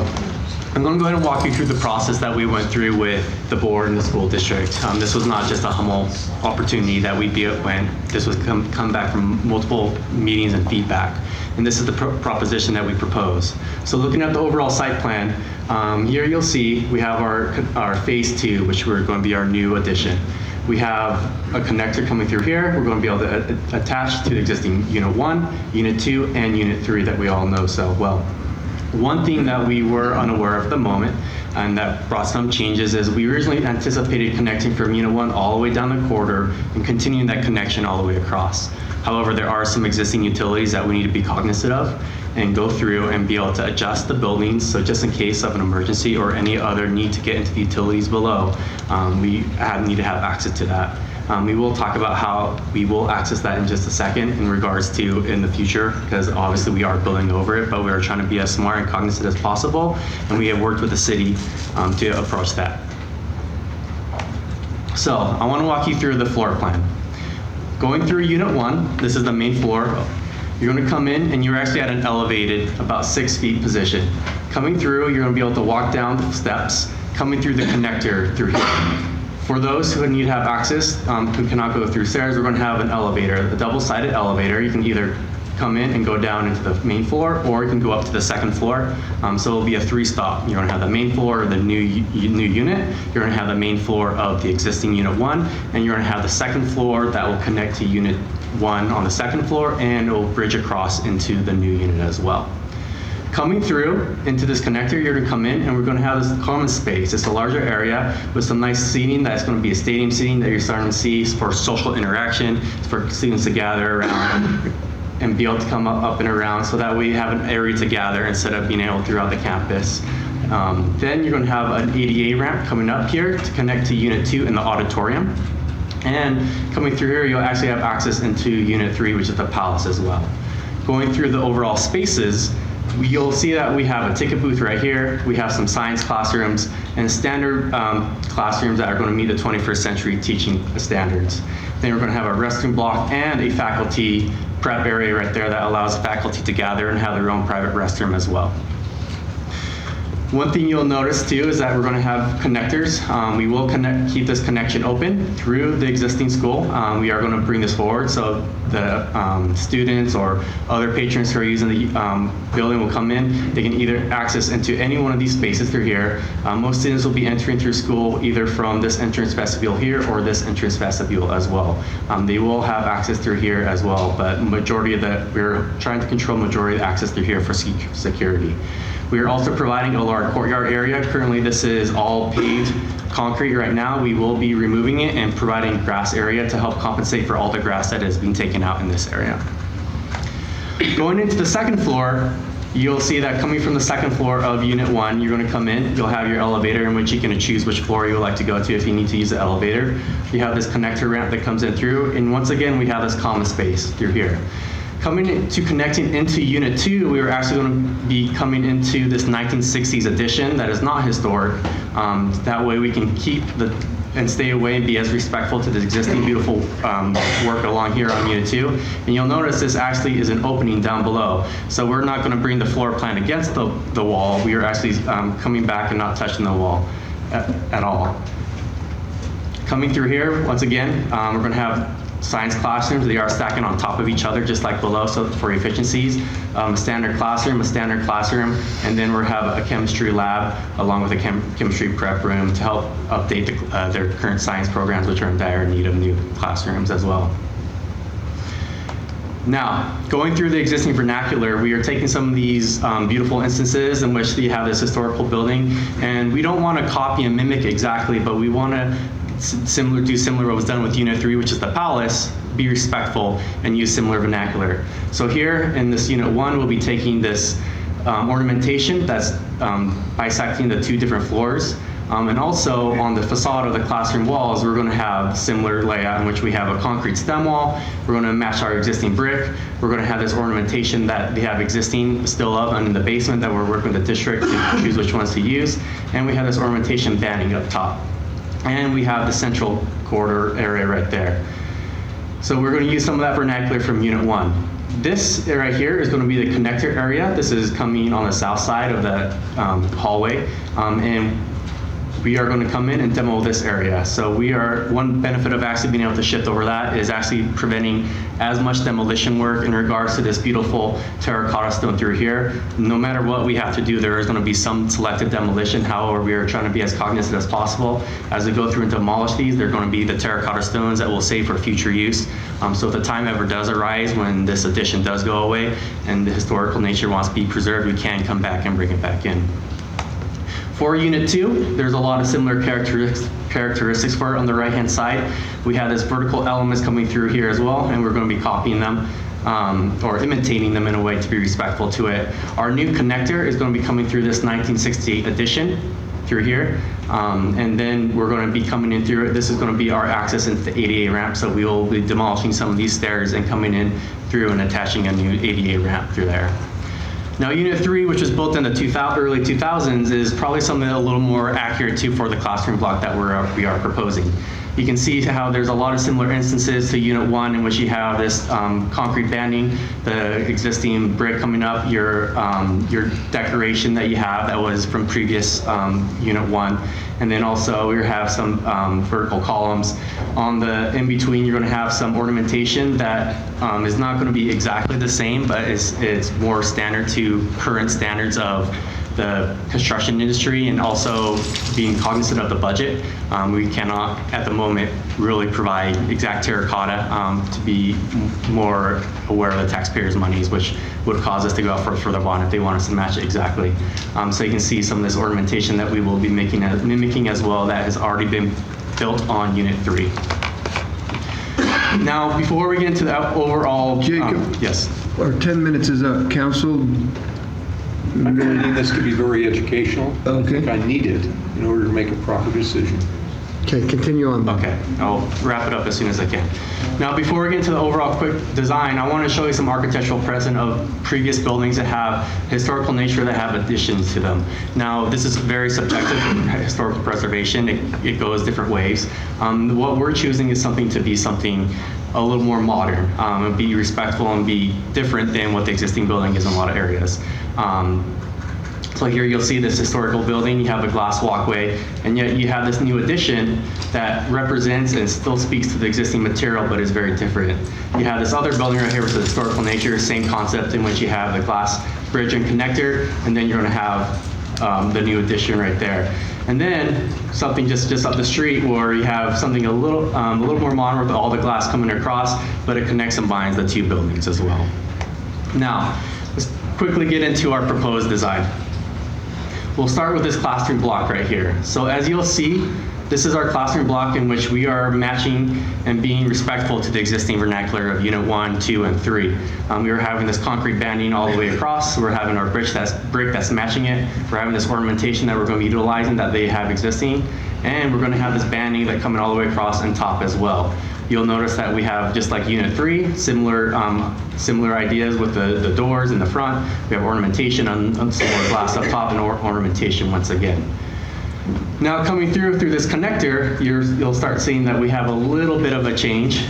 I'm going to go ahead and walk you through the process that we went through with the board and the school district. This was not just a Hummel opportunity that we went. This was come back from multiple meetings and feedback. And this is the proposition that we propose. So looking at the overall site plan, here you'll see we have our Phase 2, which we're going to be our new addition. We have a connector coming through here. We're going to be able to attach to the existing Unit 1, Unit 2, and Unit 3 that we all know so well. One thing that we were unaware of at the moment, and that brought some changes, is we originally anticipated connecting from Unit 1 all the way down the corridor and continuing that connection all the way across. However, there are some existing utilities that we need to be cognizant of and go through and be able to adjust the buildings. So just in case of an emergency or any other need to get into the utilities below, we need to have access to that. We will talk about how we will access that in just a second in regards to in the future, because obviously we are building over it, but we are trying to be as smart and cognizant as possible. And we have worked with the city to approach that. So I want to walk you through the floor plan. Going through Unit 1, this is the main floor. You're going to come in and you're actually at an elevated, about 6 feet position. Coming through, you're going to be able to walk down the steps, coming through the connector through here. For those who need to have access, who cannot go through stairs, we're going to have an elevator, a double-sided elevator. You can either come in and go down into the main floor, or you can go up to the second floor. So it'll be a 3-stop. You're going to have the main floor of the new unit. You're going to have the main floor of the existing Unit 1, and you're going to have the second floor that will connect to Unit 1 on the second floor, and it will bridge across into the new unit as well. Coming through into this connector, you're going to come in and we're going to have this common space. It's a larger area with some nice seating that's going to be a stadium seating that you're starting to see for social interaction, for students to gather around and be able to come up and around, so that we have an area to gather instead of being able throughout the campus. Then you're going to have an ADA ramp coming up here to connect to Unit 2 in the auditorium. And coming through here, you'll actually have access into Unit 3, which is the palace as well. Going through the overall spaces, you'll see that we have a ticket booth right here. We have some science classrooms and standard classrooms that are going to meet the 21st century teaching standards. Then we're going to have a restroom block and a faculty prep area right there that allows faculty to gather and have their own private restroom as well. One thing you'll notice too is that we're going to have connectors. We will keep this connection open through the existing school. We are going to bring this forward so the students or other patrons who are using the building will come in. They can either access into any one of these spaces through here. Most students will be entering through school either from this entrance vestibule here or this entrance vestibule as well. They will have access through here as well, but we're trying to control majority of the access through here for security. We are also providing a large courtyard area. Currently, this is all paved concrete right now. We will be removing it and providing grass area to help compensate for all the grass that is being taken out in this area. Going into the second floor, you'll see that coming from the second floor of Unit 1, you're going to come in, you'll have your elevator in which you can choose which floor you would like to go to if you need to use the elevator. You have this connector ramp that comes in through, and once again, we have this common space through here. Connecting into Unit 2, we are actually going to be coming into this 1960s addition that is not historic. That way we can keep and stay away and be as respectful to the existing beautiful work along here on Unit 2. And you'll notice this actually is an opening down below. So we're not going to bring the floor plan against the wall. We are actually coming back and not touching the wall at all. Coming through here, once again, we're going to have science classrooms. They are stacking on top of each other just like below, so for efficiencies. A standard classroom, and then we'll have a chemistry lab along with a chemistry prep room to help update their current science programs, which are in dire need of new classrooms as well. Now, going through the existing vernacular, we are taking some of these beautiful instances in which you have this historical building, and we don't want to copy and mimic exactly, but we want to do similar what was done with Unit 3, which is the palace, be respectful, and use similar vernacular. So here in this Unit 1, we'll be taking this ornamentation that's bisecting the two different floors. And also on the facade of the classroom walls, we're going to have similar layout in which we have a concrete stem wall. We're going to match our existing brick. We're going to have this ornamentation that we have existing still up in the basement that we're working with the district to choose which ones to use. And we have this ornamentation banding up top. And we have the central corridor area right there. So we're going to use some of that vernacular from Unit 1. This right here is going to be the connector area. This is coming on the south side of the hallway. And we are going to come in and demo this area. So one benefit of actually being able to shift over that is actually preventing as much demolition work in regards to this beautiful terracotta stone through here. No matter what we have to do, there is going to be some selective demolition. However, we are trying to be as cognizant as possible. As we go through and demolish these, they're going to be the terracotta stones that we'll save for future use. So if the time ever does arise when this addition does go away and the historical nature wants to be preserved, we can come back and bring it back in. For Unit 2, there's a lot of similar characteristics for it on the right-hand side. We have this vertical elements coming through here as well, and we're going to be copying them or imitating them in a way to be respectful to it. Our new connector is going to be coming through this 1968 addition through here, and then we're going to be coming in through it. This is going to be our access into the ADA ramp, so we will be demolishing some of these stairs and coming in through and attaching a new ADA ramp through there. Now, Unit 3, which was built in the early 2000s, is probably something a little more accurate too for the classroom block that we are proposing. You can see how there's a lot of similar instances to Unit 1 in which you have this concrete banding, the existing brick coming up, your decoration that you have that was from previous Unit 1. And then also we have some vertical columns. On the in-between, you're going to have some ornamentation that is not going to be exactly the same, but it's more standard to current standards of the construction industry, and also being cognizant of the budget. We cannot, at the moment, really provide exact terracotta to be more aware of the taxpayers' monies, which would cause us to go out for a further bond if they want us to match it exactly. So you can see some of this ornamentation that we will be mimicking as well that has already been built on Unit 3. Now, before we get into the overall... Jacob? Yes. Our 10 minutes is up. Council? I'm finding this to be very educational. Okay. I think I need it in order to make a proper decision. Okay, continue on. Okay, I'll wrap it up as soon as I can. Now, before we get into the overall quick design, I want to show you some architectural precedent of previous buildings that have historical nature that have additions to them. Now, this is very subjective historical preservation. It goes different ways. What we're choosing is something to be something a little more modern, and be respectful and be different than what the existing building is in a lot of areas. So here you'll see this historical building, you have a glass walkway, and yet you have this new addition that represents and still speaks to the existing material, but is very different. You have this other building right here with the historical nature, same concept in which you have the glass bridge and connector, and then you're gonna have the new addition right there. And then something just up the street where you have something a little more modern with all the glass coming across, but it connects and binds the two buildings as well. Now, let's quickly get into our proposed design. we'll start with this classroom block right here. So as you'll see, this is our classroom block in which we are matching and being respectful to the existing vernacular of Unit 1, 2, and 3. We are having this concrete banding all the way across. We're having our brick that's matching it. We're having this ornamentation that we're going to be utilizing that they have existing. And we're going to have this banding that coming all the way across and top as well. You'll notice that we have, just like Unit 3, similar ideas with the doors in the front. We have ornamentation on some more glass up top and ornamentation once again. Now coming through this connector, you'll start seeing that we have a little bit of a change.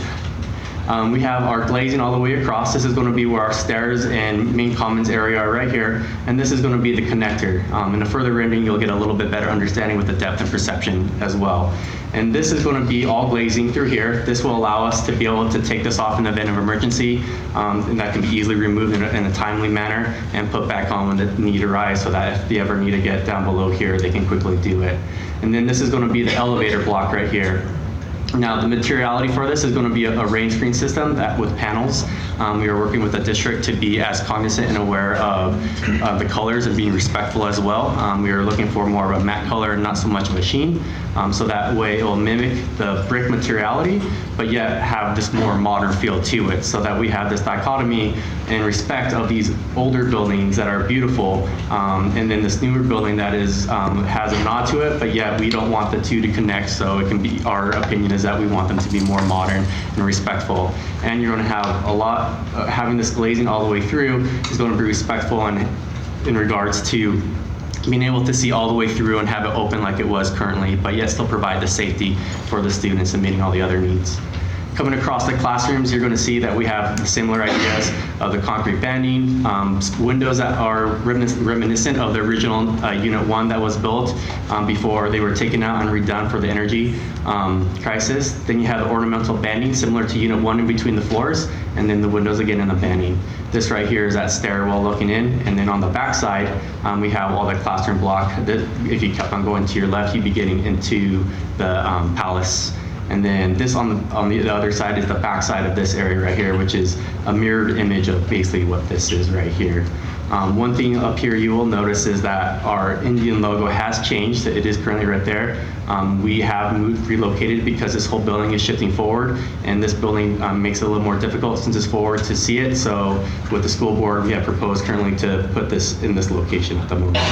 We have our glazing all the way across. This is going to be where our stairs and main commons area are right here, and this is going to be the connector. In a further rendering, you'll get a little bit better understanding with the depth and perception as well. And this is going to be all glazing through here. This will allow us to be able to take this off in the event of emergency, and that can be easily removed in a timely manner and put back on when the need arises, so that if they ever need to get down below here, they can quickly do it. And then this is going to be the elevator block right here. Now, the materiality for this is going to be a rain screen system with panels. We are working with the district to be as cognizant and aware of the colors and being respectful as well. We are looking for more of a matte color and not so much of a sheen. So that way it will mimic the brick materiality, but yet have this more modern feel to it, so that we have this dichotomy in respect of these older buildings that are beautiful, and then this newer building that is has a nod to it, but yet we don't want the two to connect. So it can be, our opinion is that we want them to be more modern and respectful. And you're going to have a lot, having this glazing all the way through is going to be respectful in regards to being able to see all the way through and have it open like it was currently, but yet still provide the safety for the students and meeting all the other needs. Coming across the classrooms, you're going to see that we have similar ideas of the concrete banding, windows that are reminiscent of the original Unit 1 that was built before they were taken out and redone for the energy crisis. Then you have the ornamental banding similar to Unit 1 in between the floors, and then the windows again in the banding. This right here is that stairwell looking in, and then on the back side, we have all the classroom block. If you kept on going to your left, you'd be getting into the palace. And then this on the other side is the back side of this area right here, which is a mirrored image of basically what this is right here. One thing up here you will notice is that our Indian logo has changed. It is currently right there. We have relocated because this whole building is shifting forward, and this building makes it a little more difficult since it's forward to see it. So with the school board, we have proposed currently to put this in this location at the moment.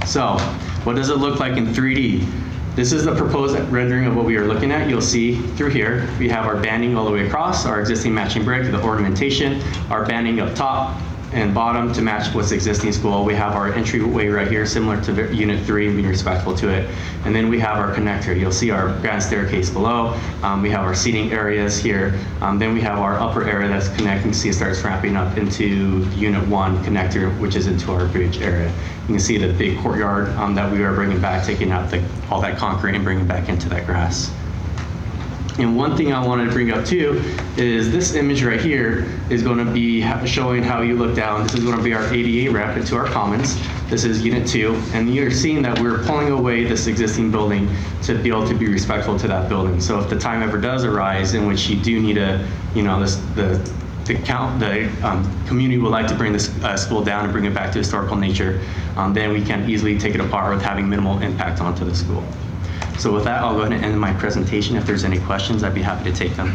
So what does it look like in 3D? This is the proposed rendering of what we are looking at. You'll see through here, we have our banding all the way across, our existing matching brick, the ornamentation, our banding up top and bottom to match what's existing school. We have our entryway right here, similar to Unit 3, and being respectful to it. And then we have our connector. You'll see our grand staircase below. We have our seating areas here. Then we have our upper area that's connecting. See, it starts ramping up into Unit 1 connector, which is into our bridge area. You can see the big courtyard that we are bringing back, taking out all that concrete and bringing back into that grass. And one thing I wanted to bring up too is this image right here is going to be showing how you look down. This is going to be our ADA ramp into our commons. This is Unit 2, and you're seeing that we're pulling away this existing building to be able to be respectful to that building. So if the time ever does arise in which you do need the community would like to bring this school down and bring it back to historical nature, then we can easily take it apart with having minimal impact onto the school. So with that, I'll go ahead and end my presentation. If there's any questions, I'd be happy to take them.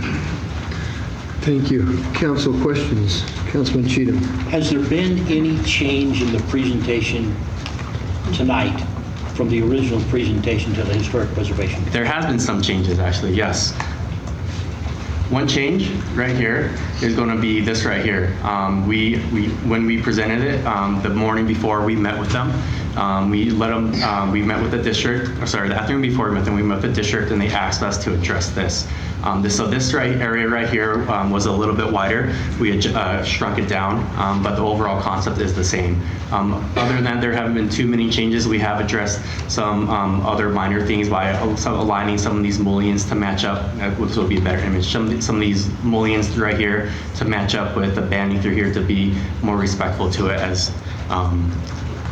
Thank you. Council questions. Councilman Cheatham. Has there been any change in the presentation tonight from the original presentation to the Historic Preservation Commission? There has been some changes, actually, yes. One change right here is going to be this right here. When we presented it, the morning before we met with them, we met with the district, the afternoon before we met them, we met with the district, and they asked us to address this. So this area right here was a little bit wider. We had shrunk it down, but the overall concept is the same. Other than that, there haven't been too many changes. We have addressed some other minor things by aligning some of these mullions to match up, which will be a better image. Some of these mullions right here to match up with the banding through here to be more respectful to it as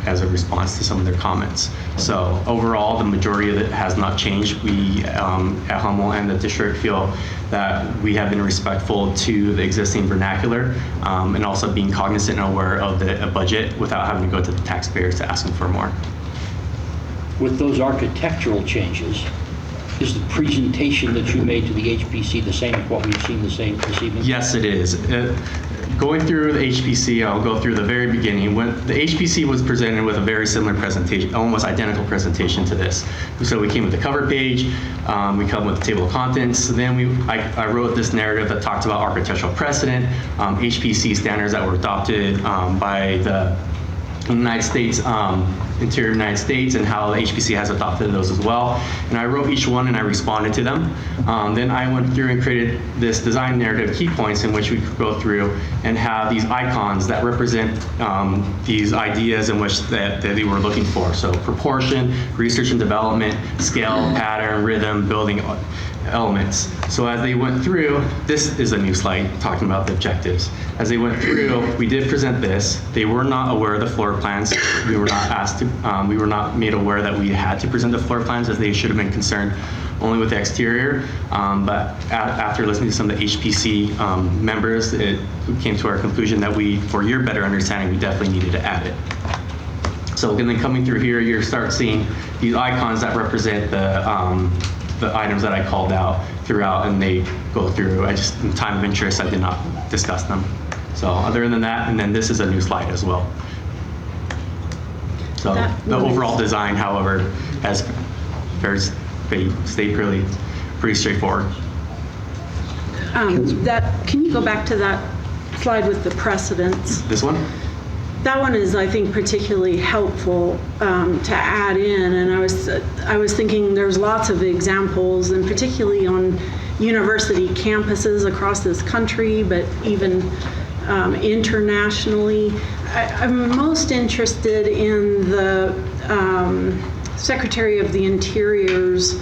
as a response to some of their comments. So overall, the majority of it has not changed. We at Hummel and the district feel that we have been respectful to the existing vernacular and also being cognizant and aware of the budget without having to go to the taxpayers to asking for more. With those architectural changes, is the presentation that you made to the HPC the same as what we've seen this evening? Yes, it is. Going through the HPC, I'll go through the very beginning. When the HPC was presented with a very similar presentation, almost identical presentation to this. So we came with the cover page, we come with the table of contents. Then I wrote this narrative that talked about architectural precedent, HPC standards that were adopted by the United States, interior United States, and how the HPC has adopted those as well. And I wrote each one and I responded to them. Then I went through and created this design narrative key points in which we could go through and have these icons that represent these ideas in which that they were looking for. So proportion, research and development, scale, pattern, rhythm, building elements. So as they went through, this is a new slide talking about the objectives. As they went through, we did present this. They were not aware of the floor plans. We were not asked to, we were not made aware that we had to present the floor plans, as they should have been concerned only with the exterior. But after listening to some of the HPC members, it came to our conclusion that for your better understanding, we definitely needed to add it. So then coming through here, you start seeing these icons that represent the items that I called out throughout, and they go through. In time of interest, I did not discuss them. So other than that, and then this is a new slide as well. So the overall design, however, has stayed pretty straightforward. Can you go back to that slide with the precedents? This one? That one is, I think, particularly helpful to add in, and I was thinking there's lots of examples, and particularly on university campuses across this country, but even internationally. I'm most interested in the Secretary of the Interior's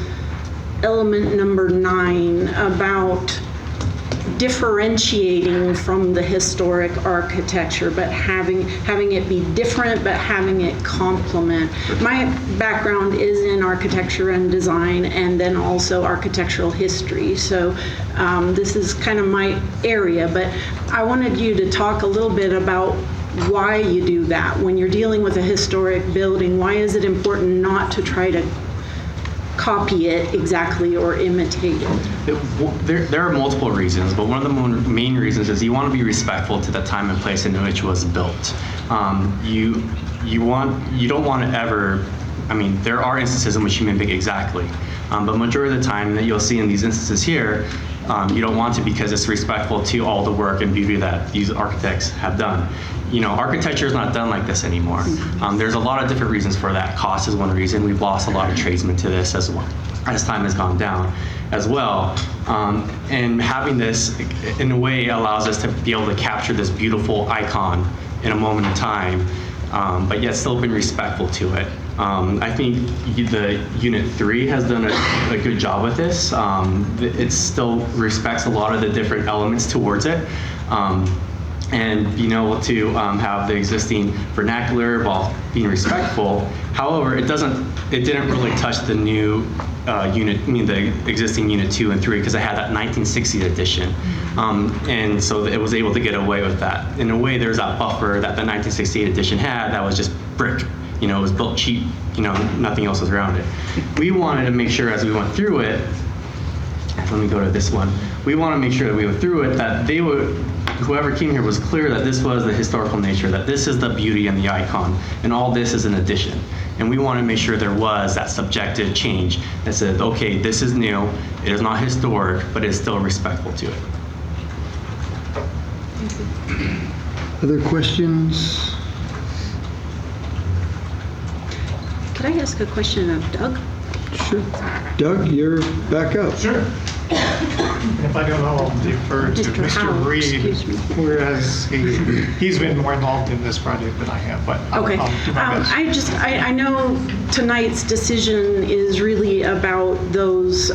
element number 9 about differentiating from the historic architecture, but having it be different, but having it complement. My background is in architecture and design, and then also architectural history. So this is kind of my area, but I wanted you to talk a little bit about why you do that. When you're dealing with a historic building, why is it important not to try to copy it exactly or imitate it? There are multiple reasons, but one of the main reasons is you want to be respectful to the time and place in which it was built. You don't want to ever, there are instances in which you mimic exactly, but majority of the time that you'll see in these instances here, you don't want to, because it's respectful to all the work and beauty that these architects have done. Architecture is not done like this anymore. There's a lot of different reasons for that. Cost is one reason. We've lost a lot of tradesmen to this as well, as time has gone down as well. And having this, in a way, allows us to be able to capture this beautiful icon in a moment in time, but yet still being respectful to it. I think the Unit 3 has done a good job with this. It still respects a lot of the different elements towards it. And being able to have the existing vernacular while being respectful. However, it didn't really touch the new the existing Unit 2 and 3, because it had that 1960s edition. And so it was able to get away with that. In a way, there's that buffer that the 1968 edition had that was just brick. It was built cheap, nothing else was around it. We wanted to make sure as we went through it, let me go to this one. We want to make sure that we went through it, that whoever came here was clear that this was the historical nature, that this is the beauty and the icon, and all this is an addition. And we want to make sure there was that subjective change that said, okay, this is new, it is not historic, but it's still respectful to it. Other questions? Could I ask a question of Doug? Sure. Doug, you're back up. Sure. And if I don't know, I'll defer to Mr. Reed, whereas he's been more involved in this project than I have, but Okay. I'll do my best. I know tonight's decision is really about those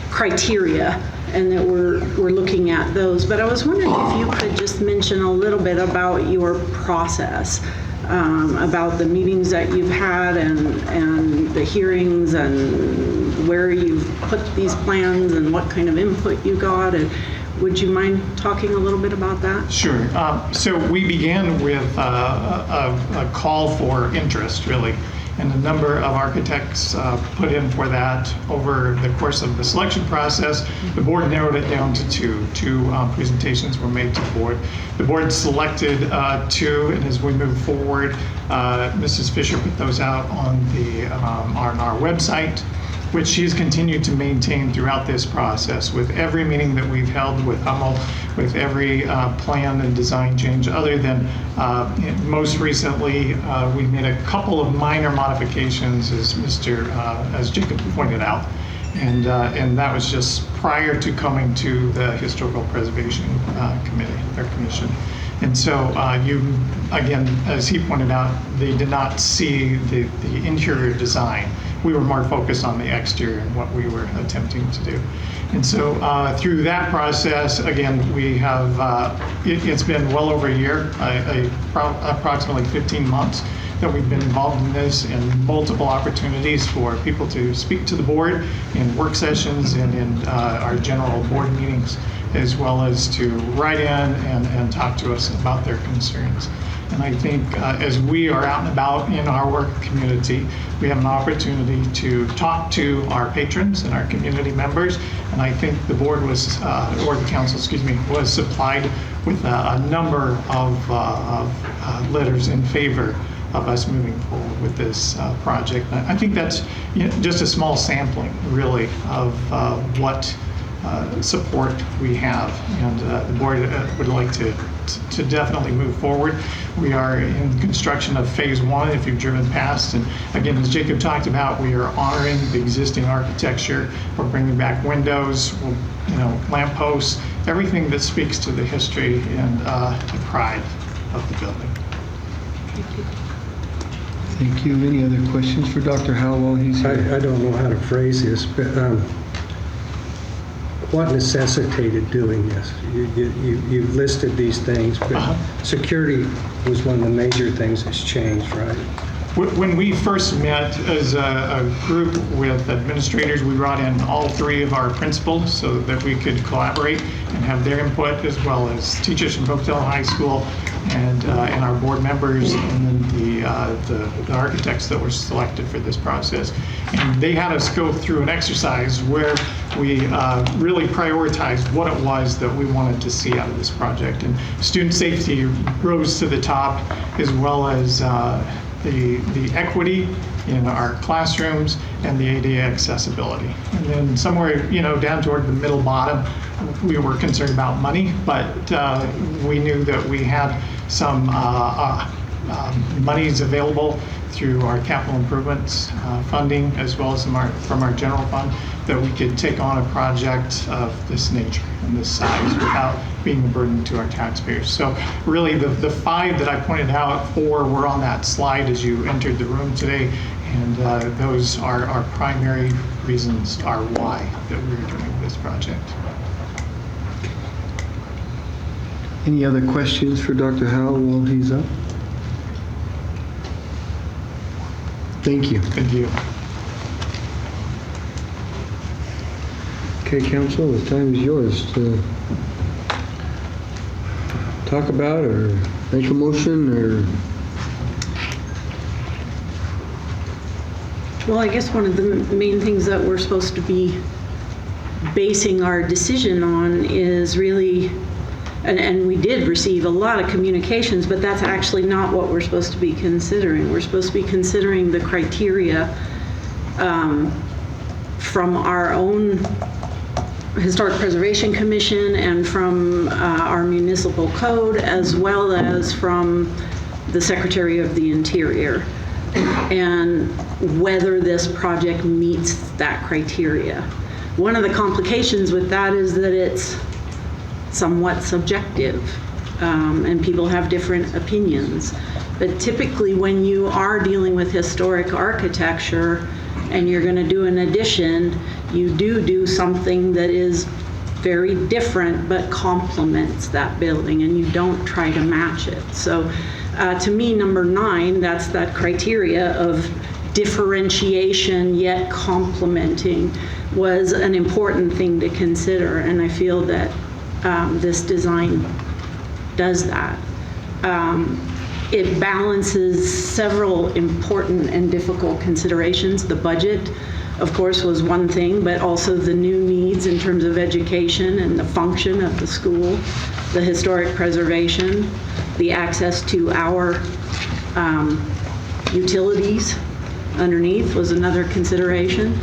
criteria, and that we're looking at those, but I was wondering if you could just mention a little bit about your process. about the meetings that you've had and the hearings and where you've put these plans and what kind of input you got. And would you mind talking a little bit about that? Sure. So we began with a call for interest, really, and a number of architects put in for that. Over the course of the selection process, the board narrowed it down to two. Two presentations were made to the board. The board selected two, and as we move forward, Mrs. Fisher put those out on our website, which she has continued to maintain throughout this process. With every meeting that we've held with Hummel, with every plan and design change, other than most recently, we made a couple of minor modifications, as Jacob pointed out, and that was just prior to coming to the Historical Preservation Committee or Commission. And so again, as he pointed out, they did not see the interior design. We were more focused on the exterior and what we were attempting to do. And so through that process, again, we have, it's been well over a year, approximately 15 months that we've been involved in this, and multiple opportunities for people to speak to the board in work sessions and in our general board meetings, as well as to write in and talk to us about their concerns. And I think as we are out and about in our work community, we have an opportunity to talk to our patrons and our community members. And I think the board was, or the council, excuse me, was supplied with a number of letters in favor of us moving forward with this project. I think that's just a small sampling, really, of what support we have, and the board would like to definitely move forward. We are in construction of phase 1, if you've driven past, and again, as Jacob talked about, we are honoring the existing architecture. We're bringing back windows, lamp posts, everything that speaks to the history and the pride of the building. Thank you. Any other questions for Dr. Howell while he's here? I don't know how to phrase this, but what necessitated doing this? You listed these things, but security was one of the major things that's changed, right? When we first met as a group with administrators, we brought in all 3 of our principals so that we could collaborate and have their input, as well as teachers from Pocatello High School and our board members, and then the architects that were selected for this process. And they had us go through an exercise where we really prioritized what it was that we wanted to see out of this project. And student safety rose to the top, as well as the equity in our classrooms and the ADA accessibility. And then somewhere, down toward the middle bottom, we were concerned about money, but we knew that we had some monies available through our capital improvements funding, as well as from our general fund, that we could take on a project of this nature and this size without being a burden to our taxpayers. So really the 5 that I pointed out, 4 were on that slide as you entered the room today, and those are our primary reasons, our why that we're doing this project. Any other questions for Dr. Howell while he's up? Thank you. Thank you. Okay, council, the time is yours to talk about or make a motion or... Well, I guess one of the main things that we're supposed to be basing our decision on is really, and we did receive a lot of communications, but that's actually not what we're supposed to be considering. We're supposed to be considering the criteria from our own Historic Preservation Commission and from our municipal code, as well as from the Secretary of the Interior, and whether this project meets that criteria. One of the complications with that is that it's somewhat subjective, and people have different opinions. But typically when you are dealing with historic architecture and you're going to do an addition, you do something that is very different but complements that building, and you don't try to match it. So to me, number 9, that's that criteria of differentiation yet complementing, was an important thing to consider, and I feel that this design does that. It balances several important and difficult considerations. The budget, of course, was one thing, but also the new needs in terms of education and the function of the school, the historic preservation, the access to our utilities underneath was another consideration.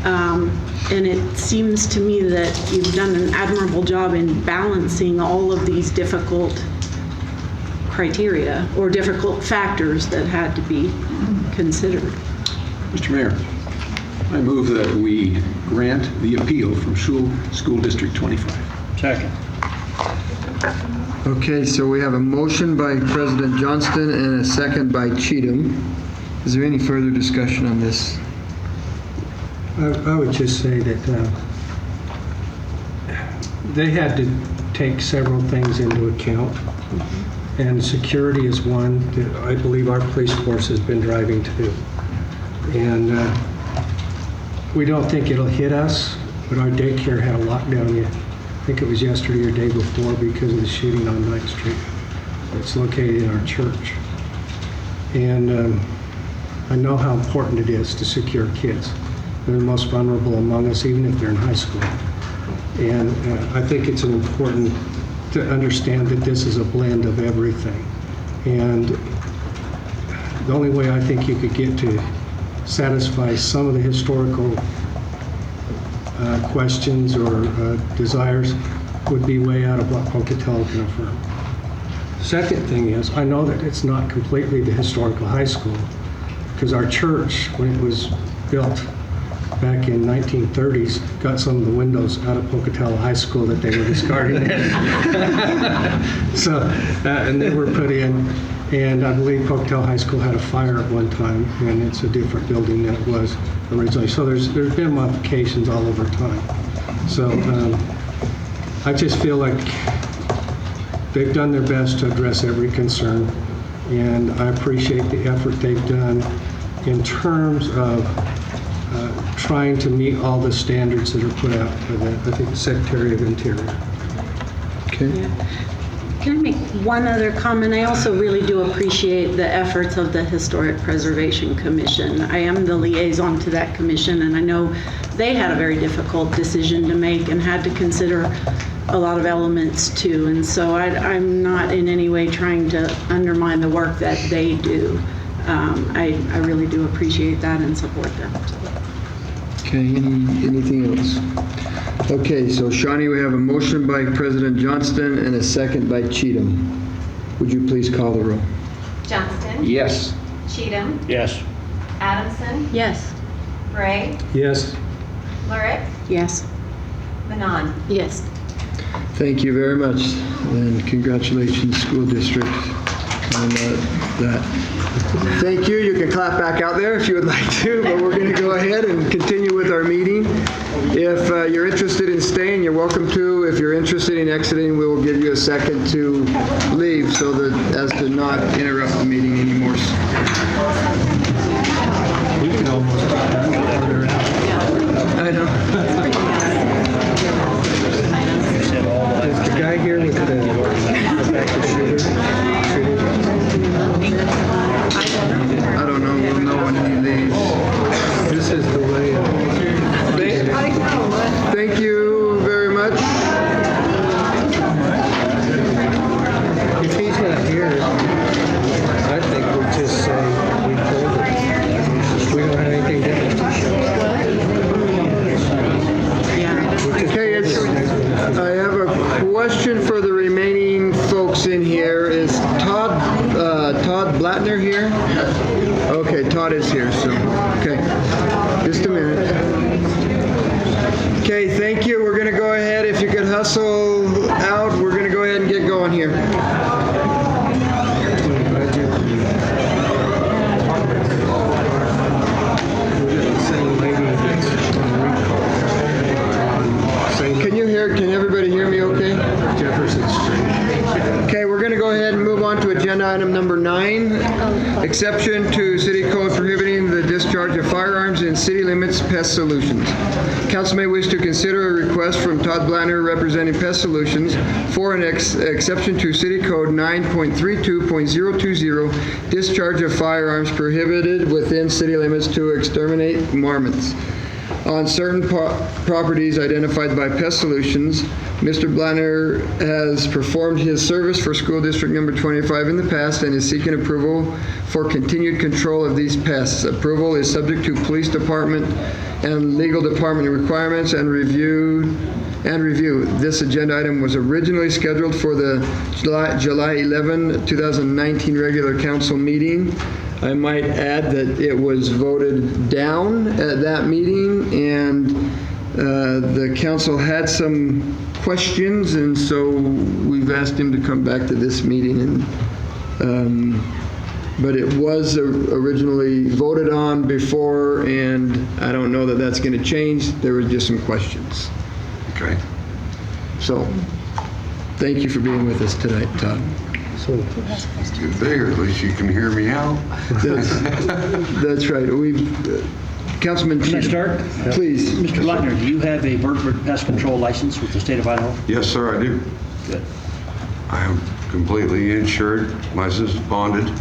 And it seems to me that you've done an admirable job in balancing all of these difficult criteria or difficult factors that had to be considered. Mr. Mayor, I move that we grant the appeal from School District 25. Second. Okay, so we have a motion by President Johnston and a second by Cheatham. Is there any further discussion on this? I would just say that they had to take several things into account, and security is one that I believe our police force has been driving to. And we don't think it'll hit us, but our daycare had a lockdown, I think it was yesterday or day before, because of the shooting on Ninth Street. It's located in our church. And I know how important it is to secure kids. They're the most vulnerable among us, even if they're in high school. And I think it's important to understand that this is a blend of everything. And the only way I think you could get to satisfy some of the historical questions or desires would be way out of what Pocatello can affirm. Second thing is, I know that it's not completely the historical high school, because our church, when it was built back in 1930s, got some of the windows out of Pocatello High School that they were discarding. So, and they were put in, and I believe Pocatello High School had a fire at one time, and it's a different building than it was originally. So there's been modifications all over time. So I just feel like they've done their best to address every concern, and I appreciate the effort they've done in terms of trying to meet all the standards that are put out by I think, the Secretary of Interior. Okay. Yeah. Can I make one other comment? I also really do appreciate the efforts of the Historic Preservation Commission. I am the liaison to that commission, and I know they had a very difficult decision to make and had to consider a lot of elements too. And so I'm not in any way trying to undermine the work that they do. I really do appreciate that and support them. Okay, anything else? Okay, so Shawnee, we have a motion by President Johnston and a second by Cheatham. Would you please call the roll? Johnston? Yes. Cheatham? Yes. Adamson? Yes. Gray? Yes. Lurick? Yes. Manon? Yes. Thank you very much, and congratulations, school district, on that. Thank you. You can clap back out there if you would like to, but we're going to go ahead and continue with our meeting. If you're interested in staying, you're welcome to. If you're interested in exiting, we will give you a second to leave so that as to not interrupt the meeting anymore. We can almost further out. I know. Is the guy here with the back to shooter? I don't know. We'll know when he leaves. This is the way. Thank you very much. If he's not here, I think we'll just say we told him. We don't have anything different. Okay, I have a question for the remaining folks in here. Is Todd Blattner here? Okay, Todd is here, so, okay. Just a minute. Okay, thank you. We're going to go ahead. If you could hustle out, we're going to go ahead and get going here. Can everybody hear me okay? Jefferson Street. Okay, we're going to go ahead and move on to agenda item number 9. Exception to city code prohibiting the discharge of firearms in city limits Pest Solutions. Council may wish to consider a request from Todd Blanner representing Pest Solutions for an exception to city code 9.32.020, discharge of firearms prohibited within city limits to exterminate marmots. On certain properties identified by Pest Solutions, Mr. Blanner has performed his service for School District Number 25 in the past and is seeking approval for continued control of these pests. Approval is subject to police department and legal department requirements and review. This agenda item was originally scheduled for the July 11, 2019 regular council meeting. I might add that it was voted down at that meeting, and the council had some questions, and so we've asked him to come back to this meeting. But it was originally voted on before, and I don't know that that's going to change. There were just some questions. Okay. So, thank you for being with us tonight, Todd. Good there, at least you can hear me out. That's right. Councilman Can I start? Please. Mr. Leitner, do you have a vertebrate pest control license with the state of Idaho? Yes, sir, I do. Good. I am completely insured, licensed, bonded.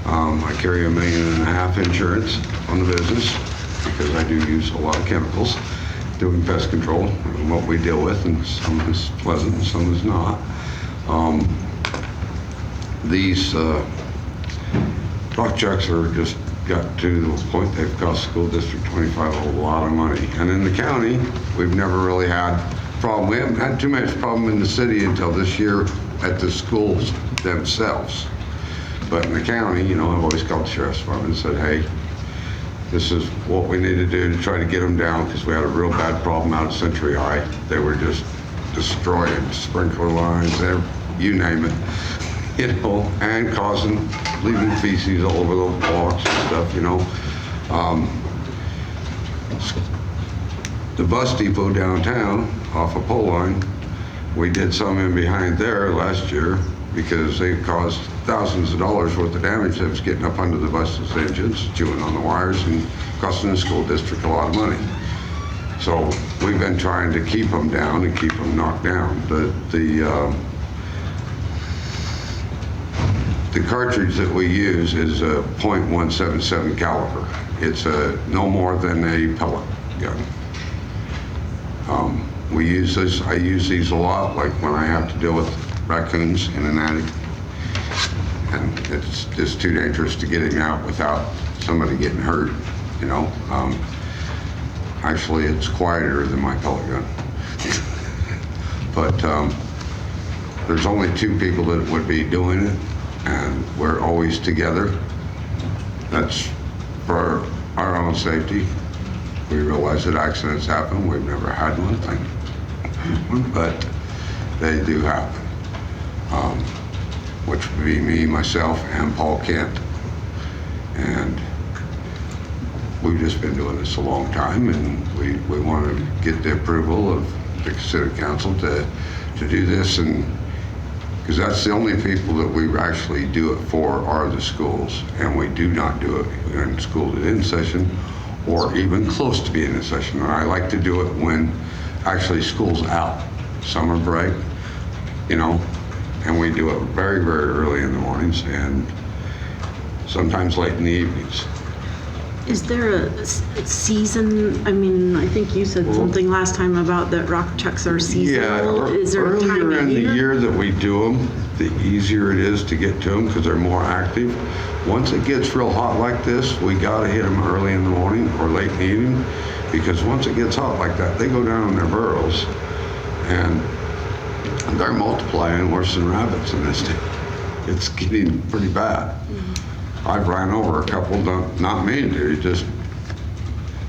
I carry $1.5 million insurance on the business because I do use a lot of chemicals doing pest control and what we deal with, and some is pleasant and some is not. These rock chucks are just got to the point they've cost School District 25 a lot of money. And in the county, we've never really had problem. We haven't had too much problem in the city until this year at the schools themselves. But in the county, you know, I've always called the sheriff's department and said, hey, this is what we need to do to try to get them down, because we had a real bad problem out at Century High. They were just destroying sprinkler lines, you name it. You know, and leaving feces all over the walks and stuff, you know. The bus depot downtown off of Pole Line, we did some in behind there last year because they caused thousands of dollars worth of damage that was getting up under the bus's engines, chewing on the wires, and costing the school district a lot of money. So we've been trying to keep them down and keep them knocked down. The cartridge that we use is a .177 caliber. It's no more than a pellet gun. We use this. I use these a lot, like when I have to deal with raccoons in an attic, and it's just too dangerous to get him out without somebody getting hurt. You know. Actually, it's quieter than my pellet gun. But there's only 2 people that would be doing it. And we're always together. That's for our own safety. We realize that accidents happen. We've never had one, but they do happen. Which would be me, myself, and Paul Kent. And we've just been doing this a long time, and we want to get the approval of the city council to do this, and because that's the only people that we actually do it for are the schools, and we do not do it in school that in session or even close to being in session. And I like to do it when actually school's out, summer break, you know, and we do it very, very early in the mornings and sometimes late in the evenings. Is there a season? I mean, I think you said something last time about that rock chucks are seasonal. Yeah, is there a time earlier in of year? the year that we do them, the easier it is to get to them because they're more active. Once it gets real hot like this, we gotta hit them early in the morning or late in the evening, because once it gets hot like that, they go down in their burrows and they're multiplying worse than rabbits in this day. It's getting pretty bad. I've ran over a couple, not mean to, just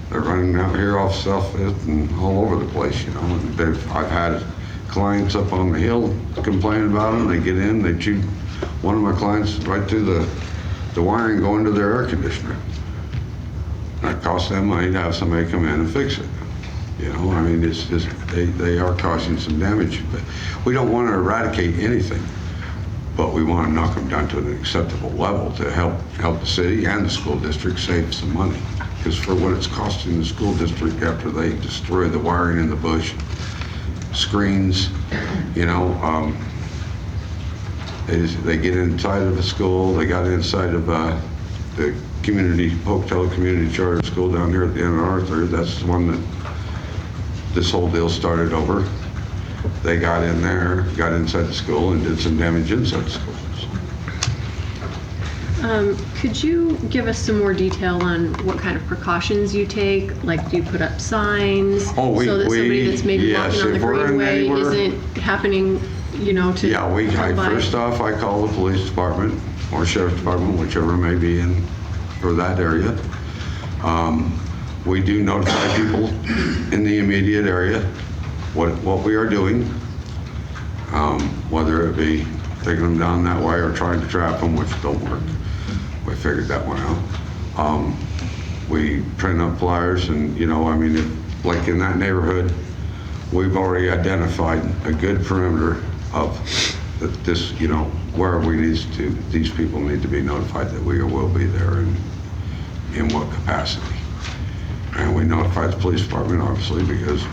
they're running out here off South Fifth and all over the place, you know. And I've had clients up on the hill complaining about them. They get in, they chew one of my clients right through the wiring going to their air conditioner. That costs them money to have somebody come in and fix it. You know, I mean, it's just, they are causing some damage, but we don't want to eradicate anything. but we want to knock them down to an acceptable level to help the city and the school district save some money. Because for what it's costing the school district after they destroy the wiring in the bush, screens, they get inside of the school. They got inside of the Pocatello Community Charter School down here at the end of Arthur. That's the one that this whole deal started over. They got in there, got inside the school, and did some damage inside the school. Could you give us some more detail on what kind of precautions you take? Like, do you put up signs so that somebody that's maybe walking on the greenway isn't happening, to Yeah, first off, I call the police department or sheriff's department, whichever may be in for that area. We do notify people in the immediate area what we are doing, whether it be taking them down that way or trying to trap them, which don't work. We figured that one out. We print up flyers and, like in that neighborhood, we've already identified a good perimeter of this, where these people need to be notified that we will be there and in what capacity. And we notify the police department, obviously, because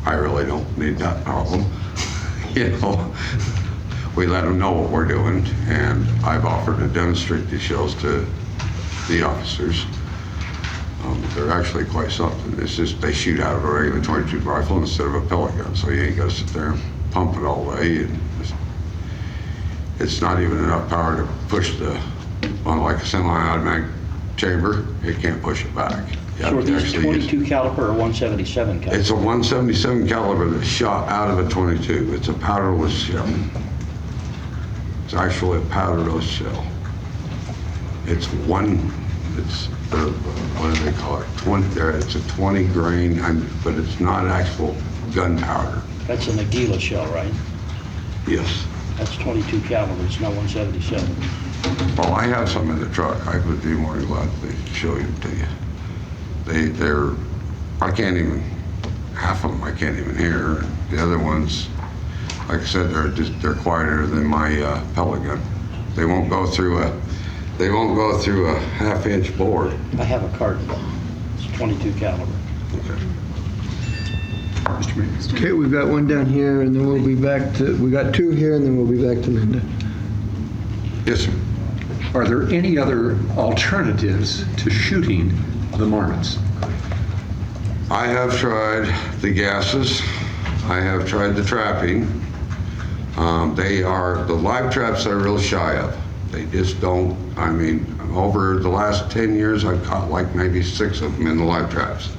I really don't need that problem. We let them know what we're doing, and I've offered to demonstrate these shells to the officers. They're actually quite something. It's just they shoot out of a regular 22 rifle instead of a pellet gun, so you ain't got to sit there and pump it all day. And it's not even enough power to push like a semi-automatic chamber. It can't push it back. So are these 22 caliber or 177 caliber? It's a 177 caliber that's shot out of a 22. It's a powderless shell. It's actually a powderless shell. What do they call it? It's a 20 grain, but it's not actual gunpowder. That's a Nagila shell, right? Yes. That's 22 caliber, it's not 177. Well, I have some in the truck. I would be more than glad to show you to you. I can't even, half of them I can't even hear. The other ones, like I said, they're quieter than my pellet gun. They won't go through a half-inch board. I have a carton. It's 22 caliber. Okay. Okay, we've got one down here, and then we'll be back we got two here, and then we'll be back to Linda. Yes, sir. Are there any other alternatives to shooting the marmots? I have tried the gases. I have tried the trapping. The live traps are real shy of. They just don't, over the last 10 years, I've caught like maybe 6 of them in the live traps.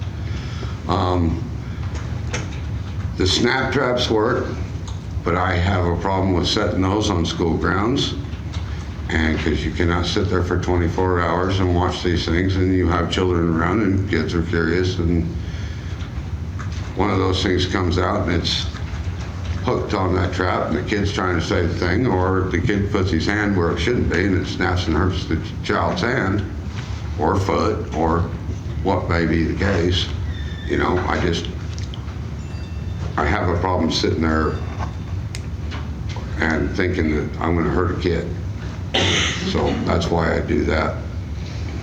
The snap traps work, but I have a problem with setting those on school grounds. And because you cannot sit there for 24 hours and watch these things, and you have children around and kids are curious, and one of those things comes out and it's hooked on that trap and the kid's trying to say the thing, or the kid puts his hand where it shouldn't be and it snaps and hurts the child's hand or foot or what may be the case. I have a problem sitting there and thinking that I'm going to hurt a kid. So that's why I do that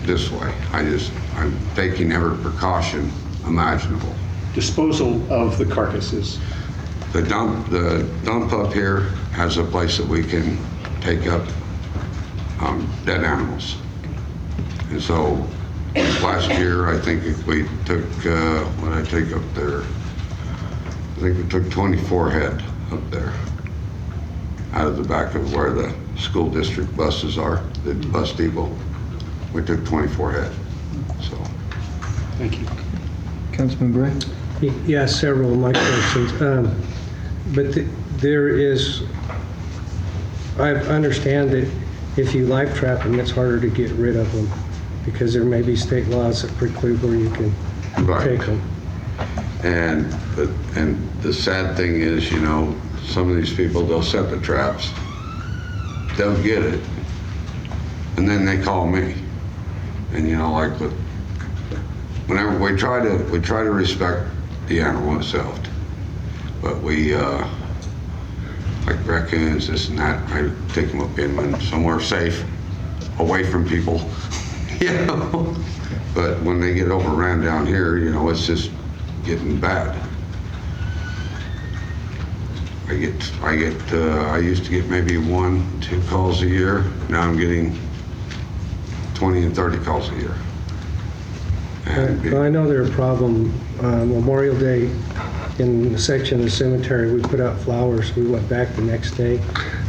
this way. I'm taking every precaution imaginable. Disposal of the carcasses. The dump up here has a place that we can take up dead animals. And so last year, I think we took, what did I take up there? I think we took 24 head up there out of the back of where the school district buses are, the bus depot. We took 24 head, so. Thank you. Councilman Bray? Yeah, several of my questions. But I understand that if you live trap them, it's harder to get rid of them because there may be state laws that preclude where you can take them. And the sad thing is, some of these people, they'll set the traps, they'll get it, and then they call me. And whenever we try to respect the animal itself, but like raccoons, this and that. I take them up inland, somewhere safe, away from people, you know. But when they get overran down here, you know, it's just getting bad. I used to get maybe 1-2 calls a year. Now I'm getting 20 and 30 calls a year. And I know there's a problem. Memorial Day, in the section of the cemetery, we put out flowers. We went back the next day,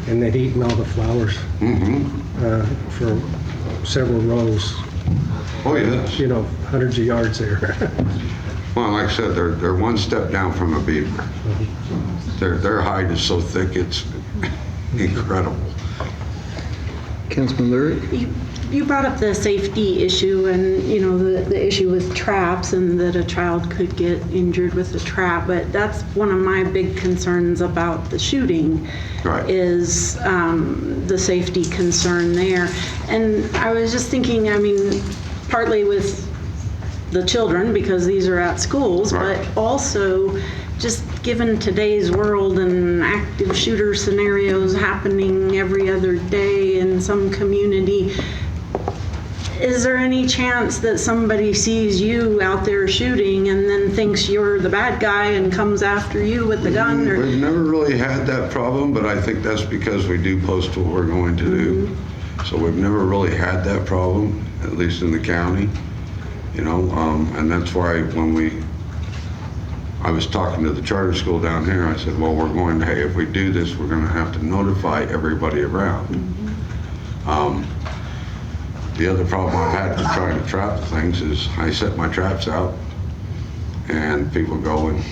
and they'd eaten all the flowers for several rows. Oh, yes. You know, hundreds of yards there. Well, like I said, they're one step down from a beaver. Their hide is so thick, it's incredible. Councilman Lyric? You brought up the safety issue and, you know, the issue with traps and that a child could get injured with a trap, but that's one of my big concerns about the shooting. Right. Is the safety concern there. And I was just thinking, I mean, partly with the children because these are at schools, right. But also just given today's world and active shooter scenarios happening every other day in some community, is there any chance that somebody sees you out there shooting and then thinks you're the bad guy and comes after you with the gun? Or? We've never really had that problem, but I think that's because we do post what we're going to do. So we've never really had that problem, at least in the county, you know, and that's why when I was talking to the charter school down here, I said, well, we're going to, hey, if we do this, we're going to have to notify everybody around. The other problem I've had with trying to trap things is I set my traps out and people go and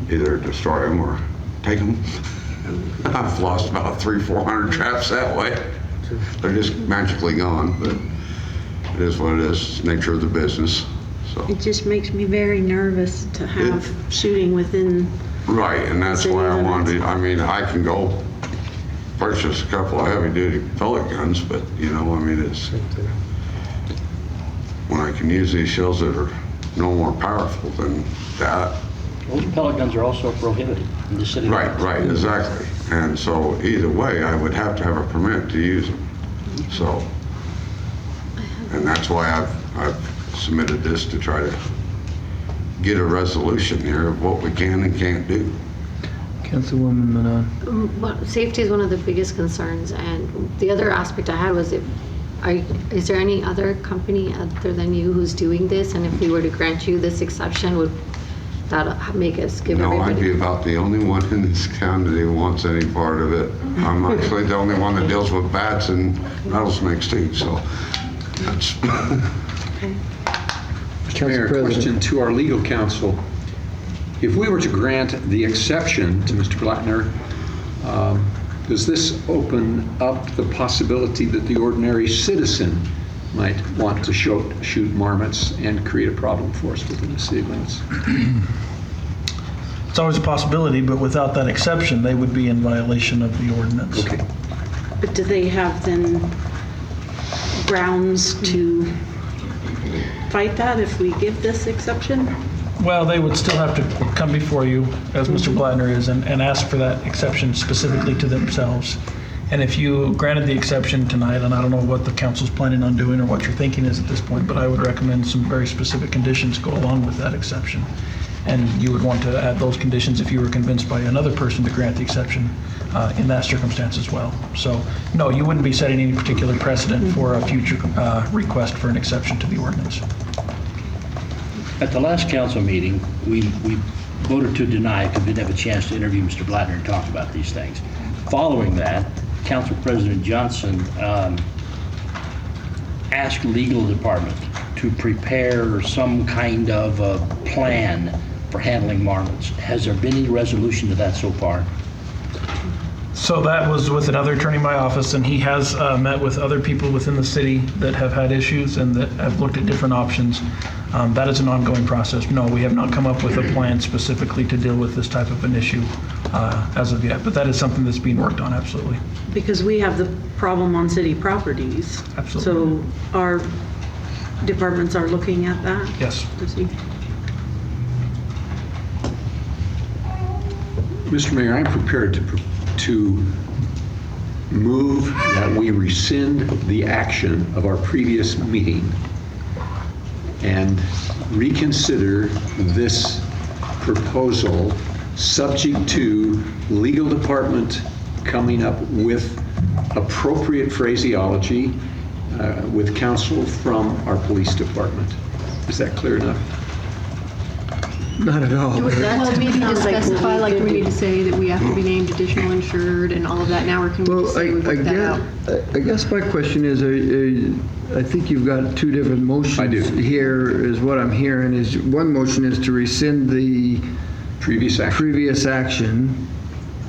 either destroy them or take them. I've lost about 300-400 traps that way. They're just magically gone, but it is what it is. It's the nature of the business. So. It just makes me very nervous to have shooting within. Right, and that's why I wanted to, I mean, I can go purchase a couple of heavy-duty pellet guns, but, you know, I mean, it's, when I can use these shells that are no more powerful than that. Those pellet guns are also prohibited in the city. Right, exactly. And so either way, I would have to have a permit to use them. So, and that's why I've submitted this to try to get a resolution here of what we can and can't do. Councilwoman Manon. Well, safety is one of the biggest concerns, and the other aspect I had was is there any other company other than you who's doing this? And if we were to grant you this exception, would that make us give everybody? No, I'd be about the only one in this county that wants any part of it. I'm actually the only one that deals with bats and rattlesnakes too, so that's... Mr. Mayor, a question to our legal counsel. If we were to grant the exception to Mr. Blattner, does this open up the possibility that the ordinary citizen might want to shoot marmots and create a problem for us within the city limits? It's always a possibility, but without that exception, they would be in violation of the ordinance. Okay. But do they have then grounds to fight that if we give this exception? Well, they would still have to come before you, as Mr. Blattner is, and ask for that exception specifically to themselves. And if you granted the exception tonight, and I don't know what the council's planning on doing or what your thinking is at this point, but I would recommend some very specific conditions go along with that exception. And you would want to add those conditions if you were convinced by another person to grant the exception in that circumstance as well. So, no, you wouldn't be setting any particular precedent for a future request for an exception to the ordinance. At the last council meeting, we voted to deny because we didn't have a chance to interview Mr. Blattner and talk about these things. Following that, Council President Johnson asked legal department to prepare some kind of a plan for handling marmots. Has there been any resolution to that so far? So that was with another attorney in my office, and he has met with other people within the city that have had issues and that have looked at different options. That is an ongoing process. No, we have not come up with a plan specifically to deal with this type of an issue as of yet, but that is something that's being worked on, absolutely. Because we have the problem on city properties. Absolutely. So our departments are looking at that? Yes. To see. Mr. Mayor, I'm prepared to to move that we rescind the action of our previous meeting and reconsider this proposal subject to legal department coming up with appropriate phraseology with counsel from our police department. Is that clear enough? Not at all. Well, maybe to specify, like, do we need to say that we have to be named additional insured and all of that now, or can we just say we work that out? I guess my question is, I think you've got two different motions here, is what I'm hearing. Is one motion is to rescind the previous action.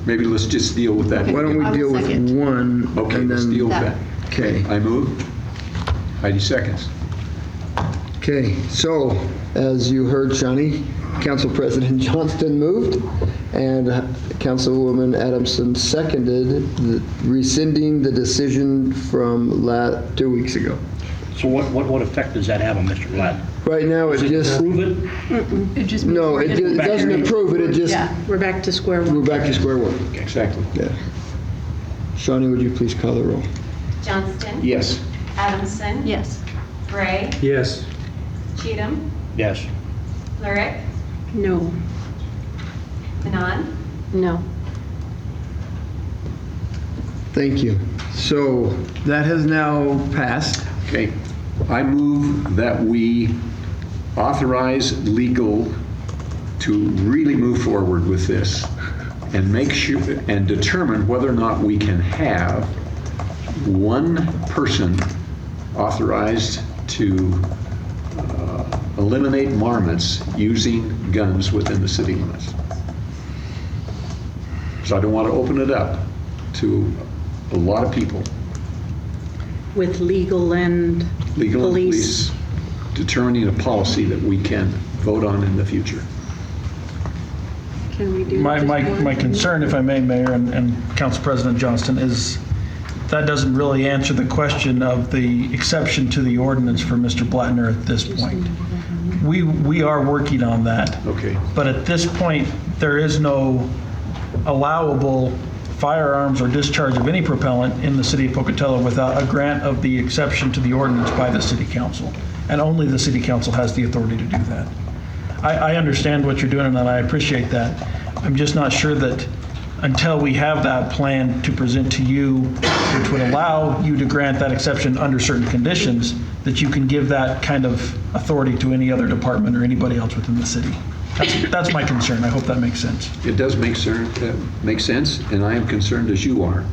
Maybe let's just deal with that. Why don't we deal with one? Okay, and let's then, deal with that. Okay. I move. Heidi seconds. Okay, so as you heard, Shawnee, Council President Johnston moved and Councilwoman Adamson seconded, rescinding the decision from 2 weeks ago. So what effect does that have on Mr. Blatt? Right now, it just... Approve it? It just No, it doesn't approve it, it just... Yeah, we're back to square one. We're back to square one. Exactly. Yeah. Shawnee, would you please call the roll? Johnston? Yes. Adamson? Yes. Gray? Yes. Cheatham? Yes. Lurick? No. Manon? No. Thank you. So that has now passed. Okay. I move that we authorize legal to really move forward with this and make sure and determine whether or not we can have one person authorized to eliminate marmots using guns within the city limits. So I don't want to open it up to a lot of people. With legal and police. Determining a policy that we can vote on in the future. Can we do My concern, if I may, Mayor and Council President Johnston, is that doesn't really answer the question of the exception to the ordinance for Mr. Blattner at this point. We are working on that. Okay. But at this point, there is no allowable firearms or discharge of any propellant in the city of Pocatello without a grant of the exception to the ordinance by the city council. And only the city council has the authority to do that. I understand what you're doing and I appreciate that. I'm just not sure that until we have that plan to present to you, which would allow you to grant that exception under certain conditions, that you can give that kind of authority to any other department or anybody else within the city. That's my concern. I hope that makes sense. It does make sense, and I am concerned as you are.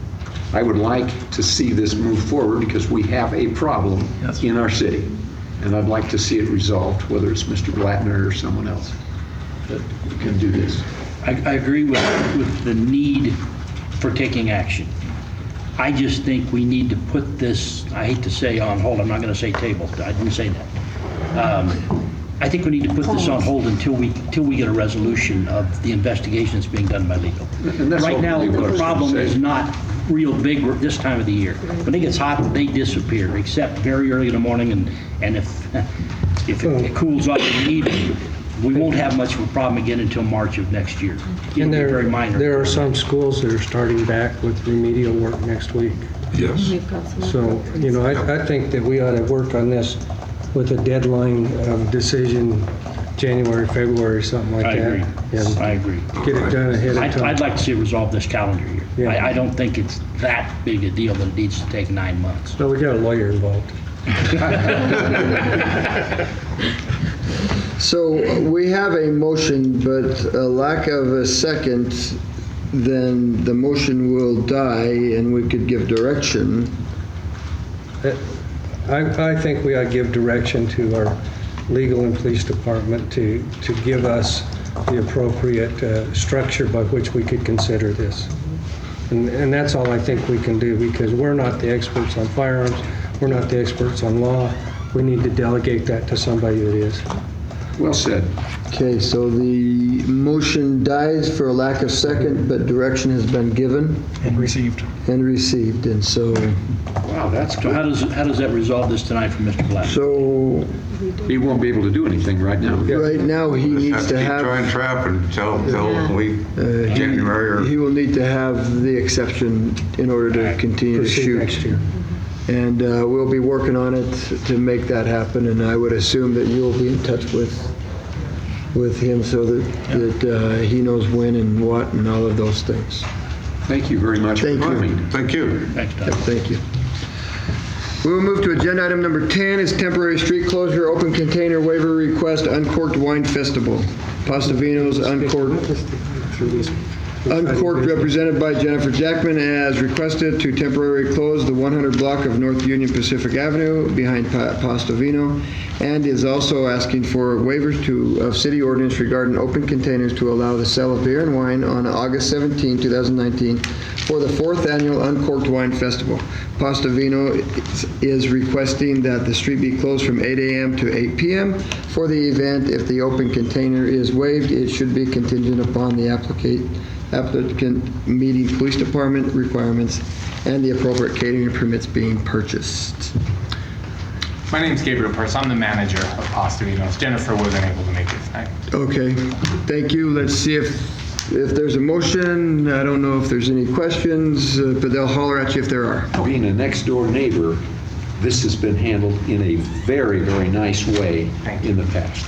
I would like to see this move forward because we have a problem in our city, and I'd like to see it resolved, whether it's Mr. Blattner or someone else that can do this. I agree with the need for taking action. I just think we need to put this, I hate to say on hold, I'm not going to say table, I didn't say that. I think we need to put this on hold until we get a resolution of the investigation that's being done by legal. Right now, the problem is not real big this time of the year. When it gets hot, they disappear, except very early in the morning, and if it cools off in the evening, we won't have much of a problem again until March of next year. And very minor. there are some schools that are starting back with remedial work next week. Yes. So, I think that we ought to work on this with a deadline of decision January, February, something like that. I agree. Get it done ahead of time. I'd like to see it resolved this calendar year. Yeah. I don't think it's that big a deal that it needs to take 9 months. No, we got a lawyer involved. So we have a motion, but a lack of a second, then the motion will die and we could give direction. I think we ought to give direction to our legal and police department to give us the appropriate structure by which we could consider this. And that's all I think we can do, because we're not the experts on firearms, we're not the experts on law. We need to delegate that to somebody that is. Well said. Okay, so the motion dies for a lack of second, but direction has been given. And received. And so... Wow, so how does that resolve this tonight for Mr. Black? So... He won't be able to do anything right now. Right now, he needs to Keep have... trying trapping until January or... He will need to have the exception in order to continue to Proceed shoot. next year. And we'll be working on it to make that happen, and I would assume that you'll be in touch with him so that he knows when and what and all of those things. Thank you very much for coming. Thank you. Thanks, Doug. Yep, thank you. We will move to agenda item number 10 is temporary street closure, open container waiver request, Uncorked Wine Festival. Pastavino's Uncorked, represented by Jennifer Jackman, has requested to temporarily close the 100 block of North Union Pacific Avenue behind Pastavino, and is also asking for waivers of city ordinance regarding open containers to allow the sale of beer and wine on August 17, 2019 for the 4th annual Uncorked Wine Festival. Pastavino is requesting that the street be closed from 8 a.m. to 8 p.m. for the event. If the open container is waived, it should be contingent upon the applicant meeting police department requirements and the appropriate catering permits being purchased. My name's Gabriel Purse. I'm the manager of Pastavino's. Jennifer wasn't able to make it tonight. Okay, thank you. Let's see if there's a motion. I don't know if there's any questions, but they'll holler at you if there are. Being a next-door neighbor, this has been handled in a very, very nice way in the past.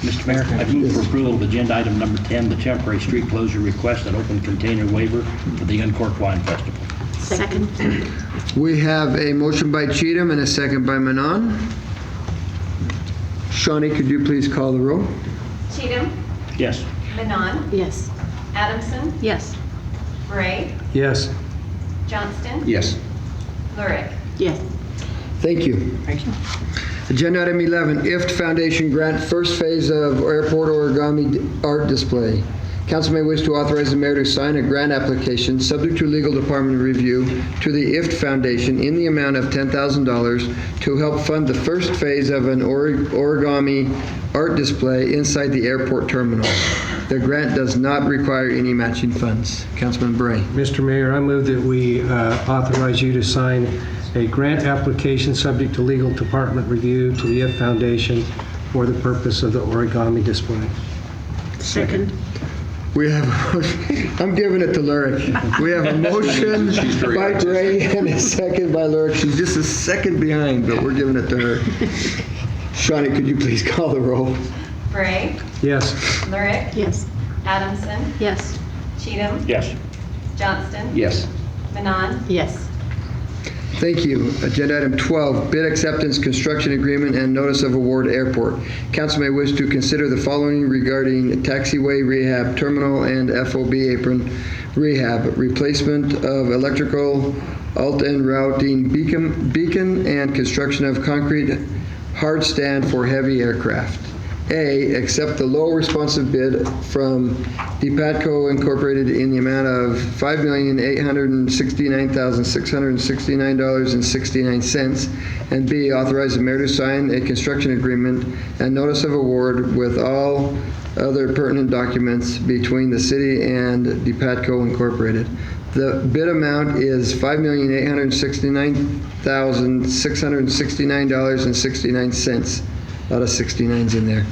Mr. Mayor, I move for approval of agenda item number 10, the temporary street closure request and open container waiver for the Uncorked Wine Festival. Second. We have a motion by Cheatham and a second by Manon. Shawnee, could you please call the roll? Cheatham, Yes. Manon, Yes. Adamson, Yes. Bray, Yes. Johnston, Yes. Lurick. Yes. Thank you. Thank you. Agenda item 11, IFT Foundation Grant, first phase of airport origami art display. Council may wish to authorize the mayor to sign a grant application subject to legal department review to the IFT Foundation in the amount of $10,000 to help fund the first phase of an origami art display inside the airport terminal. The grant does not require any matching funds. Councilman Bray. Mr. Mayor, I move that we authorize you to sign a grant application subject to legal department review to the IF Foundation for the purpose of the origami display. Second. We have, I'm giving it to Lurick. We have a motion by Bray and a second by Lurick. She's just a second behind, but we're giving it to her. Shawnee, could you please call the roll? Bray, Yes. Lurick, Yes. Adamson, Yes. Cheatham, Yes. Johnston, Yes. Manon, Yes. Thank you. Agenda item 12, bid acceptance, construction agreement, and notice of award airport. Council may wish to consider the following regarding taxiway rehab terminal and FOB apron rehab, replacement of electrical alt and routing beacon, and construction of concrete hard stand for heavy aircraft. A, accept the low responsive bid from DePatco Incorporated in the amount of $5,869,669.69. And B, authorize the mayor to sign a construction agreement and notice of award with all other pertinent documents between the city and DePatco Incorporated. The bid amount is $5,869,669.69. A lot of 69s in there.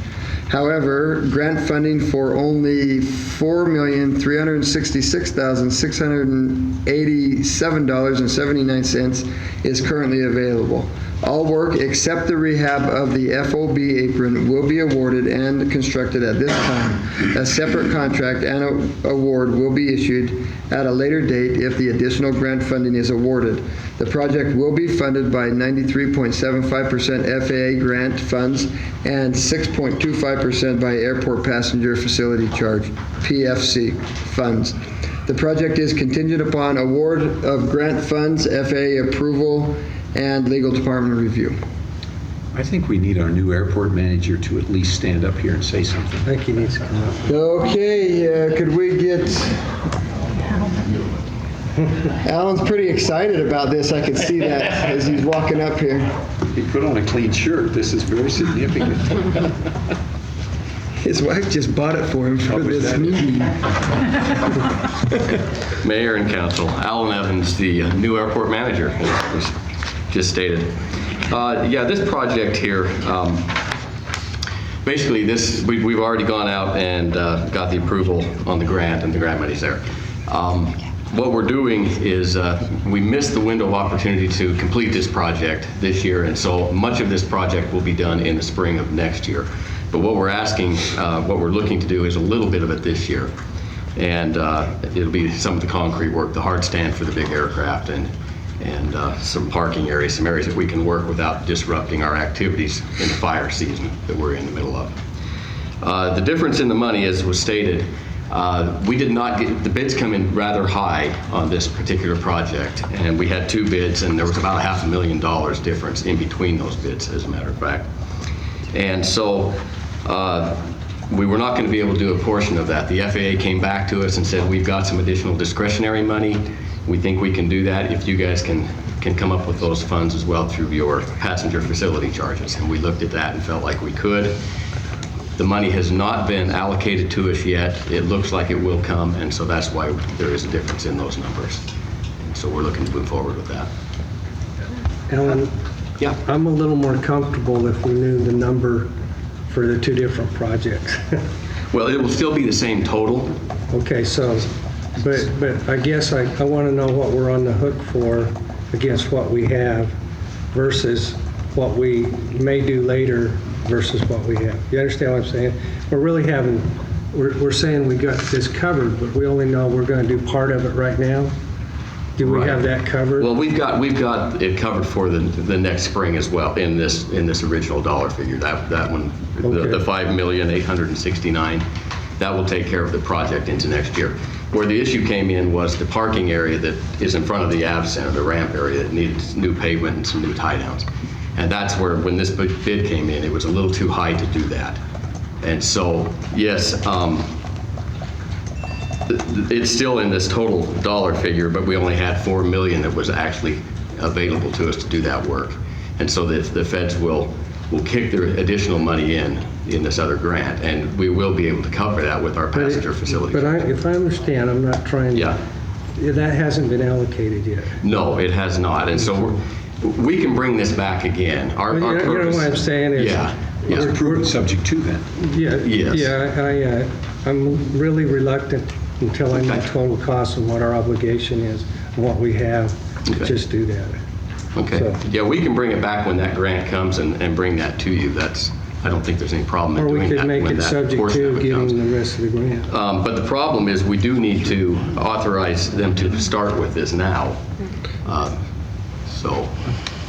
However, grant funding for only $4,366,687.79 is currently available. All work except the rehab of the FOB apron will be awarded and constructed at this time. A separate contract and award will be issued at a later date if the additional grant funding is awarded. The project will be funded by 93.75% FAA grant funds and 6.25% by Airport Passenger Facility Charge, PFC funds. The project is contingent upon award of grant funds, FAA approval, and legal department review. I think we need our new airport manager to at least stand up here and say something. I think he needs to come up. Okay, could we get... Alan's pretty excited about this. I can see that as he's walking up here. He put on a clean shirt. This is very significant. His wife just bought it for him for this meeting. Mayor and council, Alan Evans, the new airport manager, as was just stated. Yeah, this project here, basically we've already gone out and got the approval on the grant, and the grant money's there. What we're doing is we missed the window of opportunity to complete this project this year, and so much of this project will be done in the spring of next year. But what we're asking, what we're looking to do is a little bit of it this year. And it'll be some of the concrete work, the hard stand for the big aircraft, and some parking areas, some areas that we can work without disrupting our activities in the fire season that we're in the middle of. The difference in the money, as was stated, we did not get, the bids come in rather high on this particular project, and we had 2 bids, and there was about $500,000 difference in between those bids, as a matter of fact. And so we were not going to be able to do a portion of that. The FAA came back to us and said, we've got some additional discretionary money. We think we can do that if you guys can come up with those funds as well through your passenger facility charges. And we looked at that and felt like we could. The money has not been allocated to us yet. It looks like it will come, and so that's why there is a difference in those numbers. And so we're looking to move forward with that. Alan, yeah, I'm a little more comfortable if we knew the number for the 2 different projects. Well, it will still be the same total. Okay, so, but I guess I want to know what we're on the hook for against what we have versus what we may do later versus what we have. You understand what I'm saying? We're saying we got this covered, but we only know we're going to do part of it right now. Do we have that covered? Well, we've got it covered for the next spring as well in this original dollar figure. That one, okay. the $5,869,000, that will take care of the project into next year. Where the issue came in was the parking area that is in front of the Ave Center, the ramp area that needs new pavement and some new tie downs. And that's where, when this bid came in, it was a little too high to do that. And so, yes, it's still in this total dollar figure, but we only had $4 million that was actually available to us to do that work. And so the feds will kick their additional money in this other grant, and we will be able to cover that with our passenger facility. But if I understand, I'm not trying to, yeah. That hasn't been allocated yet. No, it has not. And so we can bring this back again. Our purpose, you know what I'm saying is, It's approved subject to that. Yeah, yes. Yeah, I'm really reluctant until I know the total cost and what our obligation is and what we have to just do that. Okay. So, yeah, we can bring it back when that grant comes and bring that to you. I don't think there's any problem in doing that. Or we could make it subject to getting the rest of the grant. But the problem is we do need to authorize them to start with this now.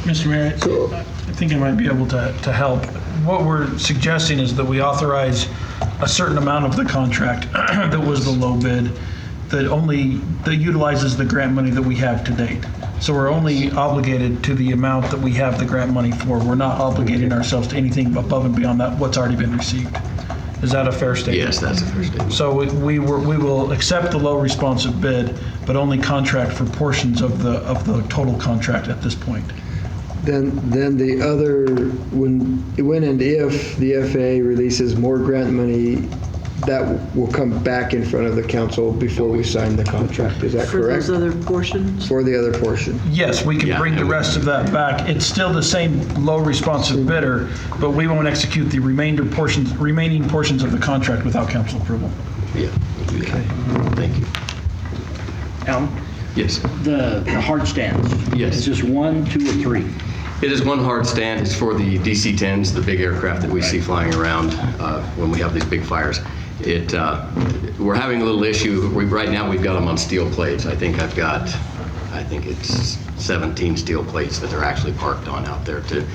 Mr. Mayor, I think I might be able to help. What we're suggesting is that we authorize a certain amount of the contract that was the low bid that utilizes the grant money that we have to date. So we're only obligated to the amount that we have the grant money for. We're not obligating ourselves to anything above and beyond that, what's already been received. Is that a fair statement? Yes, that's a fair statement. So we will accept the low responsive bid, but only contract for portions of the total contract at this point. Then the other, when and if the FAA releases more grant money, that will come back in front of the council before we sign the contract. Is that correct? For those other portions? For the other portion. Yes, we can bring the rest of that back. It's still the same low responsive bidder, but we won't execute the remaining portions of the contract without council approval. Yeah. Okay. Thank you. Alan? Yes. The hard stands. Yes. Is this 1, 2, or 3? It is one hard stand. It's for the DC-10s, the big aircraft that we see flying around when we have these big fires. We're having a little issue. Right now we've got them on steel plates. I think it's 17 steel plates that they're actually parked on out there too.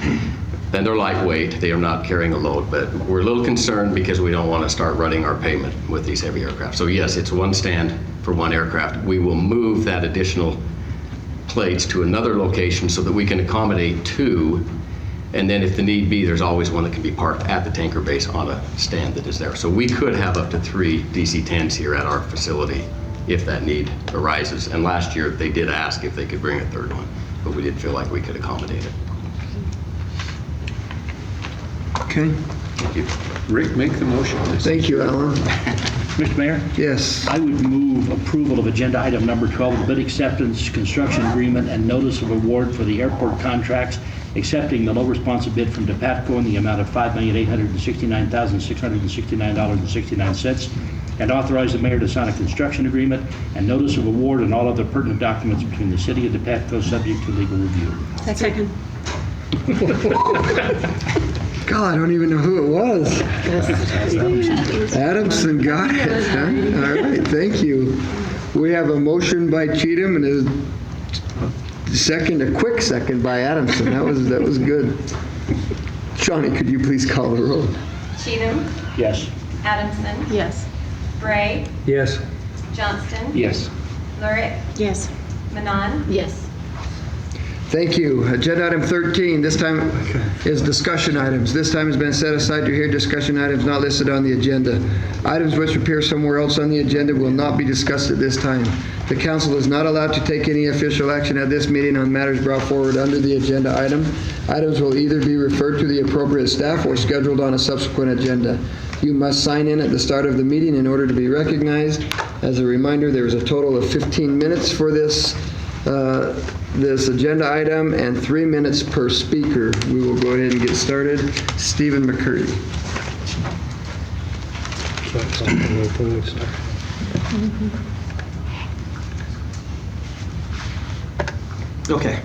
And they're lightweight. They are not carrying a load, but we're a little concerned because we don't want to start running our payment with these heavy aircraft. So yes, it's one stand for one aircraft. We will move that additional plates to another location so that we can accommodate 2. And then if the need be, there's always one that can be parked at the tanker base on a stand that is there. So we could have up to 3 DC-10s here at our facility if that need arises. And last year they did ask if they could bring a third one, but we didn't feel like we could accommodate it. Okay. Thank you. Rick, make the motion. Thank you, Alan. Mr. Mayor? Yes. I would move approval of agenda item number 12, bid acceptance, construction agreement, and notice of award for the airport contracts, accepting the low responsive bid from DePatco in the amount of $5,869,669.69, and authorize the mayor to sign a construction agreement and notice of award and all other pertinent documents between the city of DePatco, subject to legal review. Second. God, I don't even know who it was. Adamson got it. Huh? All right, thank you. We have a motion by Cheatham and a quick second by Adamson. That was good. Shawnee, could you please call the roll? Cheatham, Yes. Adamson, Yes. Bray, Yes. Johnston, Yes. Lurick, Yes. Manon, Yes. Thank you. Agenda item 13, this time is discussion items. This time has been set aside to hear discussion items not listed on the agenda. Items which appear somewhere else on the agenda will not be discussed at this time. The council is not allowed to take any official action at this meeting on matters brought forward under the agenda item. Items will either be referred to the appropriate staff or scheduled on a subsequent agenda. You must sign in at the start of the meeting in order to be recognized. As a reminder, there is a total of 15 minutes for this agenda item and 3 minutes per speaker. We will go ahead and get started. Stephen McCurdy. Okay.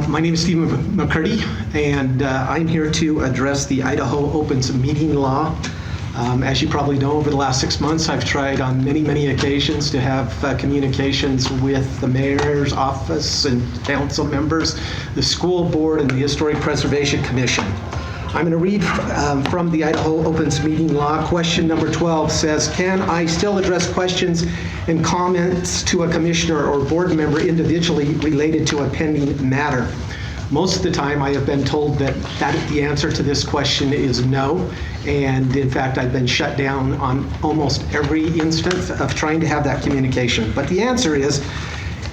My name is Stephen McCurdy, and I'm here to address the Idaho Opens Meeting Law. As you probably know, over the last 6 months, I've tried on many occasions to have communications with the mayor's office and council members, the school board, and the Historic Preservation Commission. I'm going to read from the Idaho Opens Meeting Law. Question number 12 says, can I still address questions and comments to a commissioner or board member individually related to a pending matter? Most of the time, I have been told that the answer to this question is no. And in fact, I've been shut down on almost every instance of trying to have that communication. But the answer is,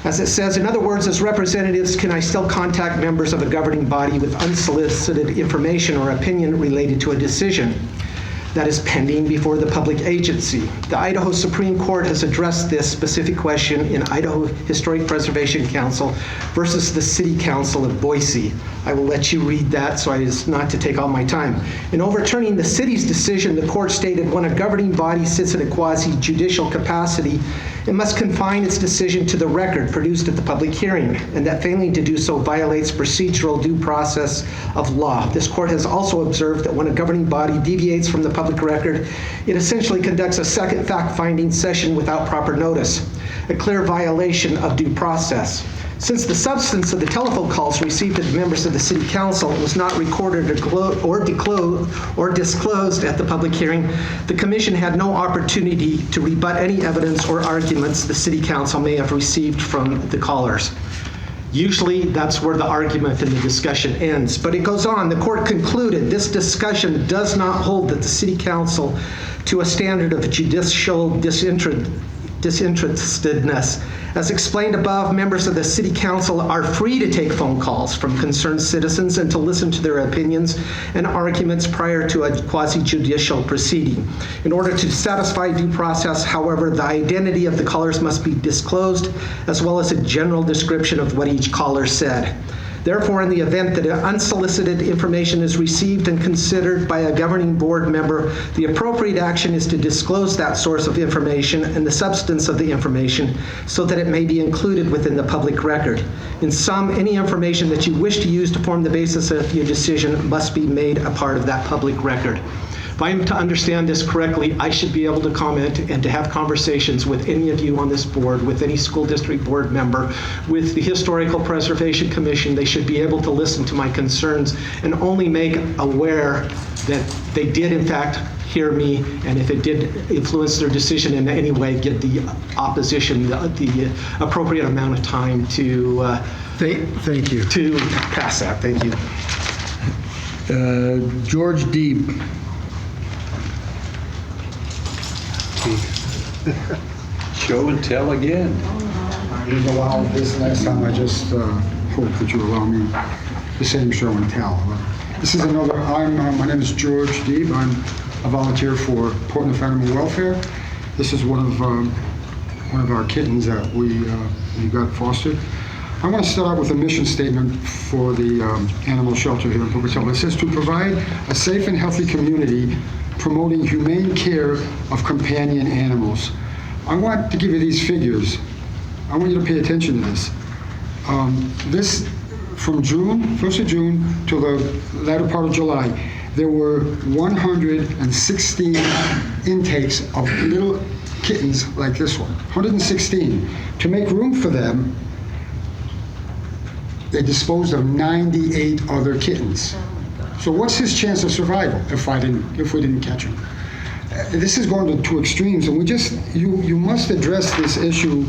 as it says, in other words, as representatives, can I still contact members of a governing body with unsolicited information or opinion related to a decision that is pending before the public agency? The Idaho Supreme Court has addressed this specific question in Idaho Historic Preservation Council versus the City Council of Boise. I will let you read that so as not to take all my time. In overturning the city's decision, the court stated when a governing body sits in a quasi-judicial capacity, it must confine its decision to the record produced at the public hearing, and that failing to do so violates procedural due process of law. This court has also observed that when a governing body deviates from the public record, it essentially conducts a second fact-finding session without proper notice, a clear violation of due process. Since the substance of the telephone calls received at the members of the City Council was not recorded or disclosed at the public hearing, the Commission had no opportunity to rebut any evidence or arguments the City Council may have received from the callers. Usually, that's where the argument and the discussion ends. But it goes on. The court concluded this discussion does not hold that the City Council to a standard of judicial disinterestedness. As explained above, members of the City Council are free to take phone calls from concerned citizens and to listen to their opinions and arguments prior to a quasi-judicial proceeding. In order to satisfy due process, however, the identity of the callers must be disclosed, as well as a general description of what each caller said. Therefore, in the event that unsolicited information is received and considered by a governing board member, the appropriate action is to disclose that source of information and the substance of the information so that it may be included within the public record. In sum, any information that you wish to use to form the basis of your decision must be made a part of that public record. If I am to understand this correctly, I should be able to comment and to have conversations with any of you on this board, with any school district board member, with the Historical Preservation Commission. They should be able to listen to my concerns and only make aware that they did in fact hear me, and if it did influence their decision in any way, give the opposition the appropriate amount of time to thank you to pass that. Thank you. George Deeb. Show and tell again. I didn't allow this last time. I just hope that you allow me the same show and tell. This is another, my name is George Deeb. I'm a volunteer for Portneuf Animal Welfare. This is one of our kittens that we got fostered. I want to start out with a mission statement for the animal shelter here in Pocatello. It says to provide a safe and healthy community promoting humane care of companion animals. I want to give you these figures. I want you to pay attention to this. This, from June, 1st of June to the latter part of July, there were 116 intakes of little kittens like this one, 116. To make room for them, they disposed of 98 other kittens. So what's his chance of survival if we didn't catch him? This is going to extremes, and you must address this issue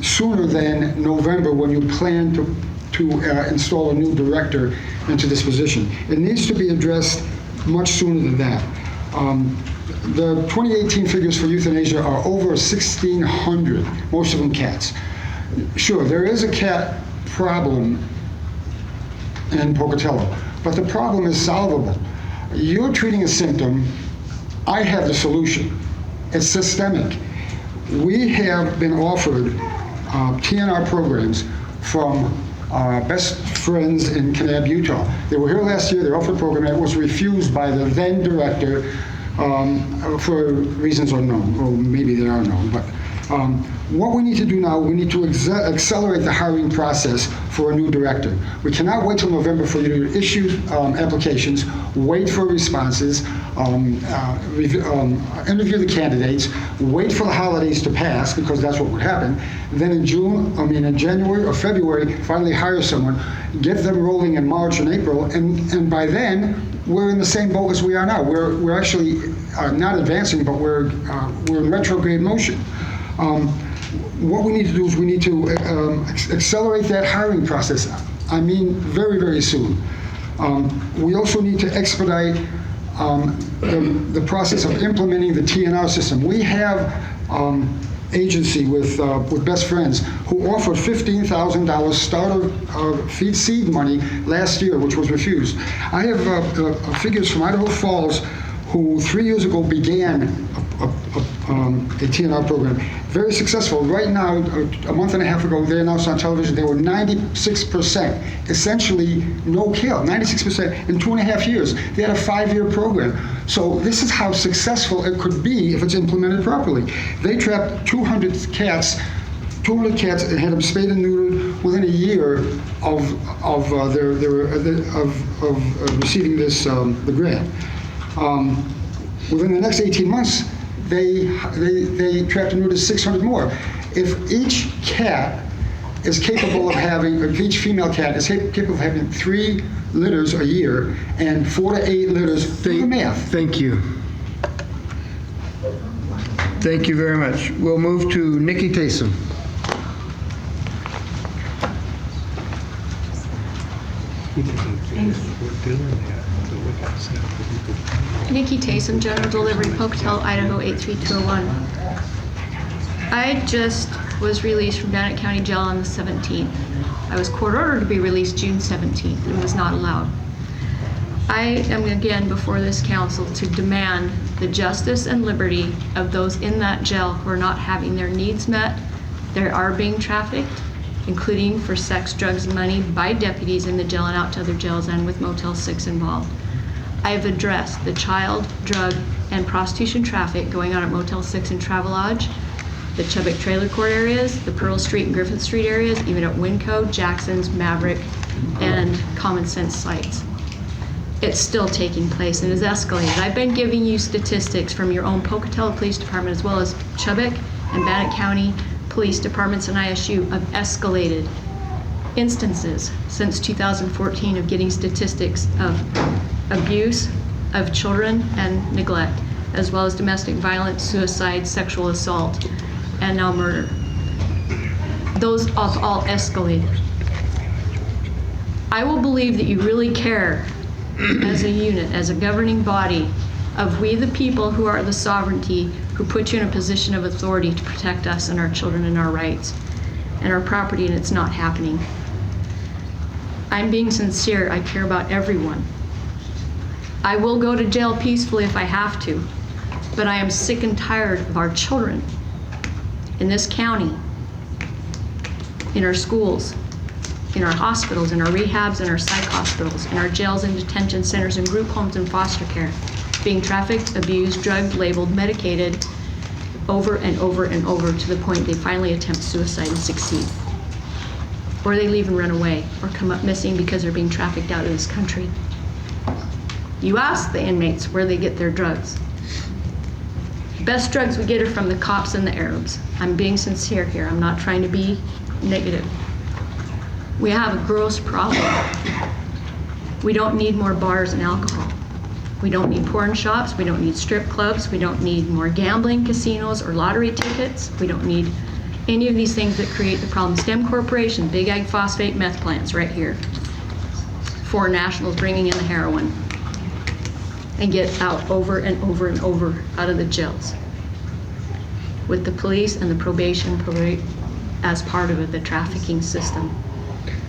sooner than November when you plan to install a new director into this position. It needs to be addressed much sooner than that. The 2018 figures for euthanasia are over 1,600, most of them cats. Sure, there is a cat problem in Pocatello, but the problem is solvable. You're treating a symptom, I have the solution. It's systemic. We have been offered TNR programs from best friends in Kanab, Utah. They were here last year, they offered a program that was refused by the then director for reasons unknown, or maybe they are known, but what we need to do now, we need to accelerate the hiring process for a new director. We cannot wait till November for you to issue applications, wait for responses, interview the candidates, wait for the holidays to pass, because that's what would happen. Then in January or February, finally hire someone, get them rolling in March and April, and by then, we're in the same boat as we are now. We're actually not advancing, but we're in retrograde motion. What we need to do is we need to accelerate that hiring process. I mean, very, very soon. We also need to expedite the process of implementing the TNR system. We have agency with Best Friends who offered $15,000 starter seed money last year, which was refused. I have figures from Idaho Falls who 3 years ago began a TNR program. Very successful. Right now, a month and a half ago, they announced on television they were 96%, essentially no kill, 96% in 2.5 years. They had a 5-year program. So this is how successful it could be if it's implemented properly. They trapped 200 cats and had them spayed and neutered within a year of receiving this the grant. Within the next 18 months, they trapped and neutered 600 more. If each cat is capable of having, or each female cat is capable of having 3 litters a year and 4 to 8 litters, do the math. Thank you. Thank you very much. We'll move to Nikki Taysom. Nikki Taysom, General Delivery, Pocatello, Idaho 83201. I just was released from Bannock County Jail on the 17th. I was court ordered to be released June 17th and was not allowed. I am again before this council to demand the justice and liberty of those in that jail who are not having their needs met. They are being trafficked, including for sex, drugs, and money by deputies in the jail and out to other jails and with Motel 6 involved. I have addressed the child, drug, and prostitution traffic going on at Motel 6 and Travelodge, the Chubbuck Trailer Court areas, the Pearl Street and Griffith Street areas, even at Winco, Jackson's, Maverick, and Common Sense sites. It's still taking place and is escalated. I've been giving you statistics from your own Pocatello Police Department as well as Chubbuck and Bannock County Police Departments and ISU of escalated instances since 2014 of getting statistics of abuse of children and neglect, as well as domestic violence, suicide, sexual assault, and now murder. Those have all escalated. I will believe that you really care as a unit, as a governing body, of we the people who are the sovereignty, who put you in a position of authority to protect us and our children and our rights and our property, and it's not happening. I'm being sincere. I care about everyone. I will go to jail peacefully if I have to, but I am sick and tired of our children in this county, in our schools, in our hospitals, in our rehabs, in our psych hospitals, in our jails and detention centers and group homes and foster care, being trafficked, abused, drugged, labeled, medicated over and over and over to the point they finally attempt suicide and succeed. Or they leave and run away or come up missing because they're being trafficked out of this country. You ask the inmates where they get their drugs. Best drugs we get are from the cops and the Arabs. I'm being sincere here. I'm not trying to be negative. We have a gross problem. We don't need more bars and alcohol. We don't need porn shops. We don't need strip clubs. We don't need more gambling casinos or lottery tickets. We don't need any of these things that create the problem. STEM Corporation, Big Ag Phosphate Meth plants right here. Foreign nationals bringing in the heroin and get out over and over and over out of the jails with the police and the probation as part of it, the trafficking system.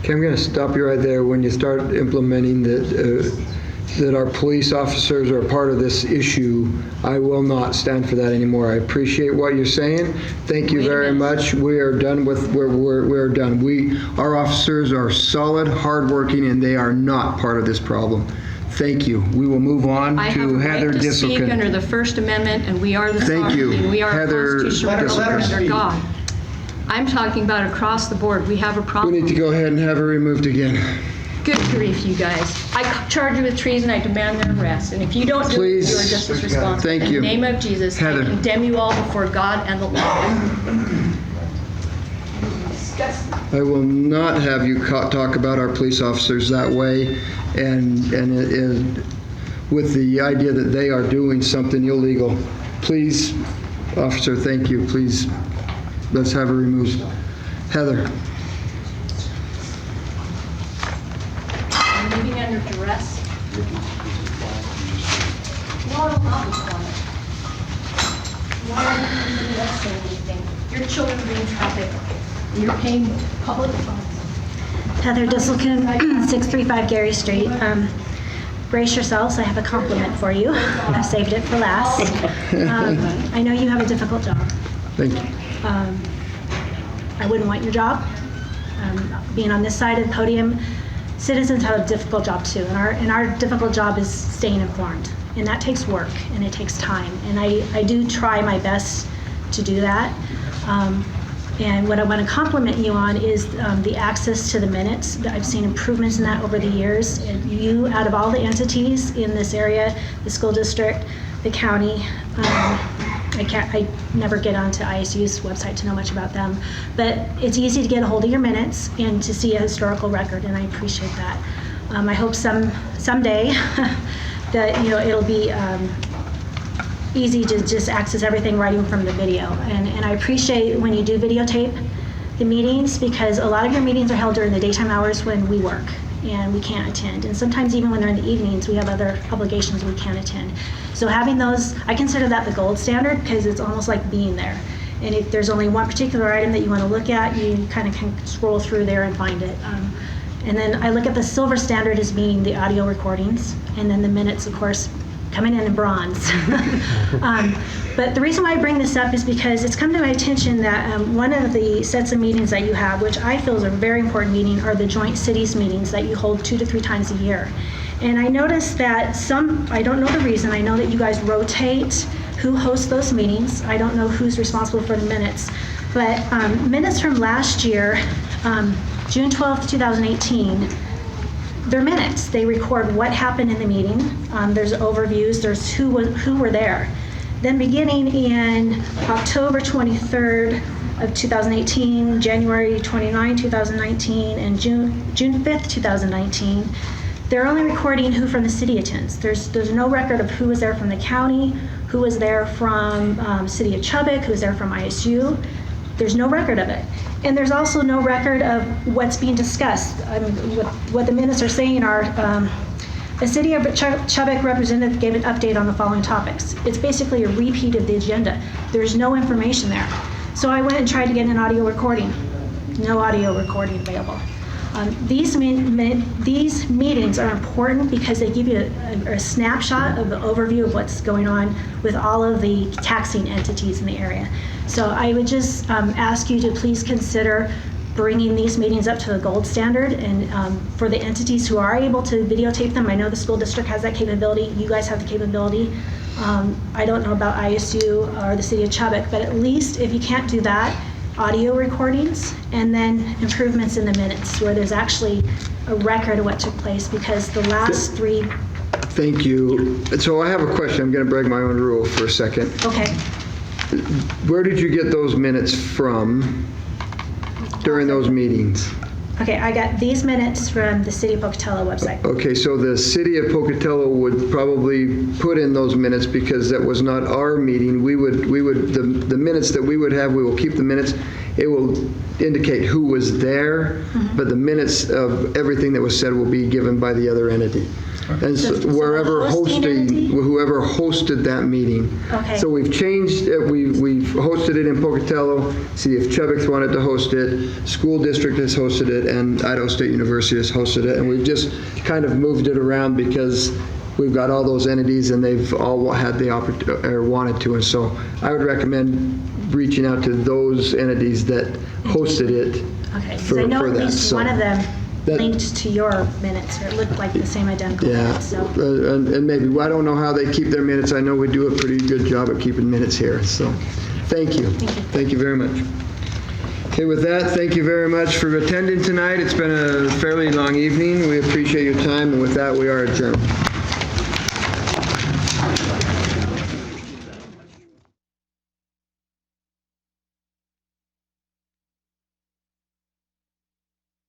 Okay, I'm going to stop you right there. When you start implementing that our police officers are part of this issue, I will not stand for that anymore. I appreciate what you're saying. Thank you very much. We are done with, we're done. Our officers are solid, hardworking, and they are not part of this problem. Thank you. We will move on to Heather I have a right to speak under Disselkin. the First Amendment, and we are the Thank you. sovereignty. We are Heather a constitutional government Disselkin. under God. I'm talking about across the board. We have a problem. We need to go ahead and have her removed again. Good grief, you guys. I charge you with treason. I demand their arrest. And if you don't do it, Please. you are just as responsible. Thank In you. the name of Jesus, Heather. I condemn you all before God and the law. I will not have you talk about our police officers that way and with the idea that they are doing something illegal. Please, officer, thank you. Please, let's have her removed. Heather. I'm leaving under duress. Why will not be quiet? Why are you not saying anything? Your children are being trafficked. And you're paying public funds. Heather Disselkin, 635 Gary Street. Brace yourselves, I have a compliment for you. I saved it for last. I know you have a difficult job. Thank you. I wouldn't want your job. Being on this side of the podium, citizens have a difficult job too. And our difficult job is staying informed. And that takes work and it takes time. And I do try my best to do that. And what I want to compliment you on is the access to the minutes. I've seen improvements in that over the years. And you, out of all the entities in this area, the school district, the county, I never get onto ISU's website to know much about them, but it's easy to get a hold of your minutes and to see a historical record, and I appreciate that. I hope someday that it'll be easy to just access everything right in from the video. And I appreciate when you do videotape the meetings, because a lot of your meetings are held during the daytime hours when we work and we can't attend. And sometimes even when they're in the evenings, we have other obligations we can't attend. So having those, I consider that the gold standard, because it's almost like being there. And if there's only one particular item that you want to look at, you kind of can scroll through there and find it. And then I look at the silver standard as being the audio recordings, and then the minutes, of course, coming in bronze. But the reason why I bring this up is because it's come to my attention that one of the sets of meetings that you have, which I feel is a very important meeting, are the joint cities meetings that you hold 2 to 3 times a year. And I noticed that I don't know the reason, I know that you guys rotate who hosts those meetings. I don't know who's responsible for the minutes. But minutes from last year, June 12th, 2018, they're minutes. They record what happened in the meeting. There's overviews, there's who were there. Then beginning in October 23rd of 2018, January 29, 2019, and June 5th, 2019, they're only recording who from the city attends. There's no record of who was there from the county, who was there from City of Chubbuck, who was there from ISU. There's no record of it. And there's also no record of what's being discussed. What the minutes are saying are, the City of Chubbuck representative gave an update on the following topics. It's basically a repeat of the agenda. There's no information there. So I went and tried to get an audio recording. No audio recording available. These meetings are important because they give you a snapshot of the overview of what's going on with all of the taxing entities in the area. So I would just ask you to please consider bringing these meetings up to the gold standard, and for the entities who are able to videotape them, I know the school district has that capability, you guys have the capability. I don't know about ISU or the city of Chubbuck, but at least if you can't do that, audio recordings, and then improvements in the minutes where there's actually a record of what took place, because the last three. Thank you. So I have a question. I'm going to break my own rule for a second. Okay. Where did you get those minutes from during those meetings? Okay, I got these minutes from the City of Pocatello website. Okay, so the city of Pocatello would probably put in those minutes because that was not our meeting. The minutes that we would have, we will keep the minutes. It will indicate who was there, but the minutes of everything that was said will be given by the other entity. And so whoever hosted that meeting. Okay. So we've changed it. We've hosted it in Pocatello. City of Chubbuck wanted to host it. School district has hosted it, and Idaho State University has hosted it. And we've just kind of moved it around because we've got all those entities, and they've all had the opportunity or wanted to. And so I would recommend reaching out to those entities that hosted it. Okay. For I know that. at least one of them that, linked to your minutes, or it looked like the same identical minutes. So. And maybe, I don't know how they keep their minutes. I know we do a pretty good job at keeping minutes here. So thank you. Thank you very much. Okay, with that, thank you very much for attending tonight. It's been a fairly long evening. We appreciate your time, and with that, we are adjourned.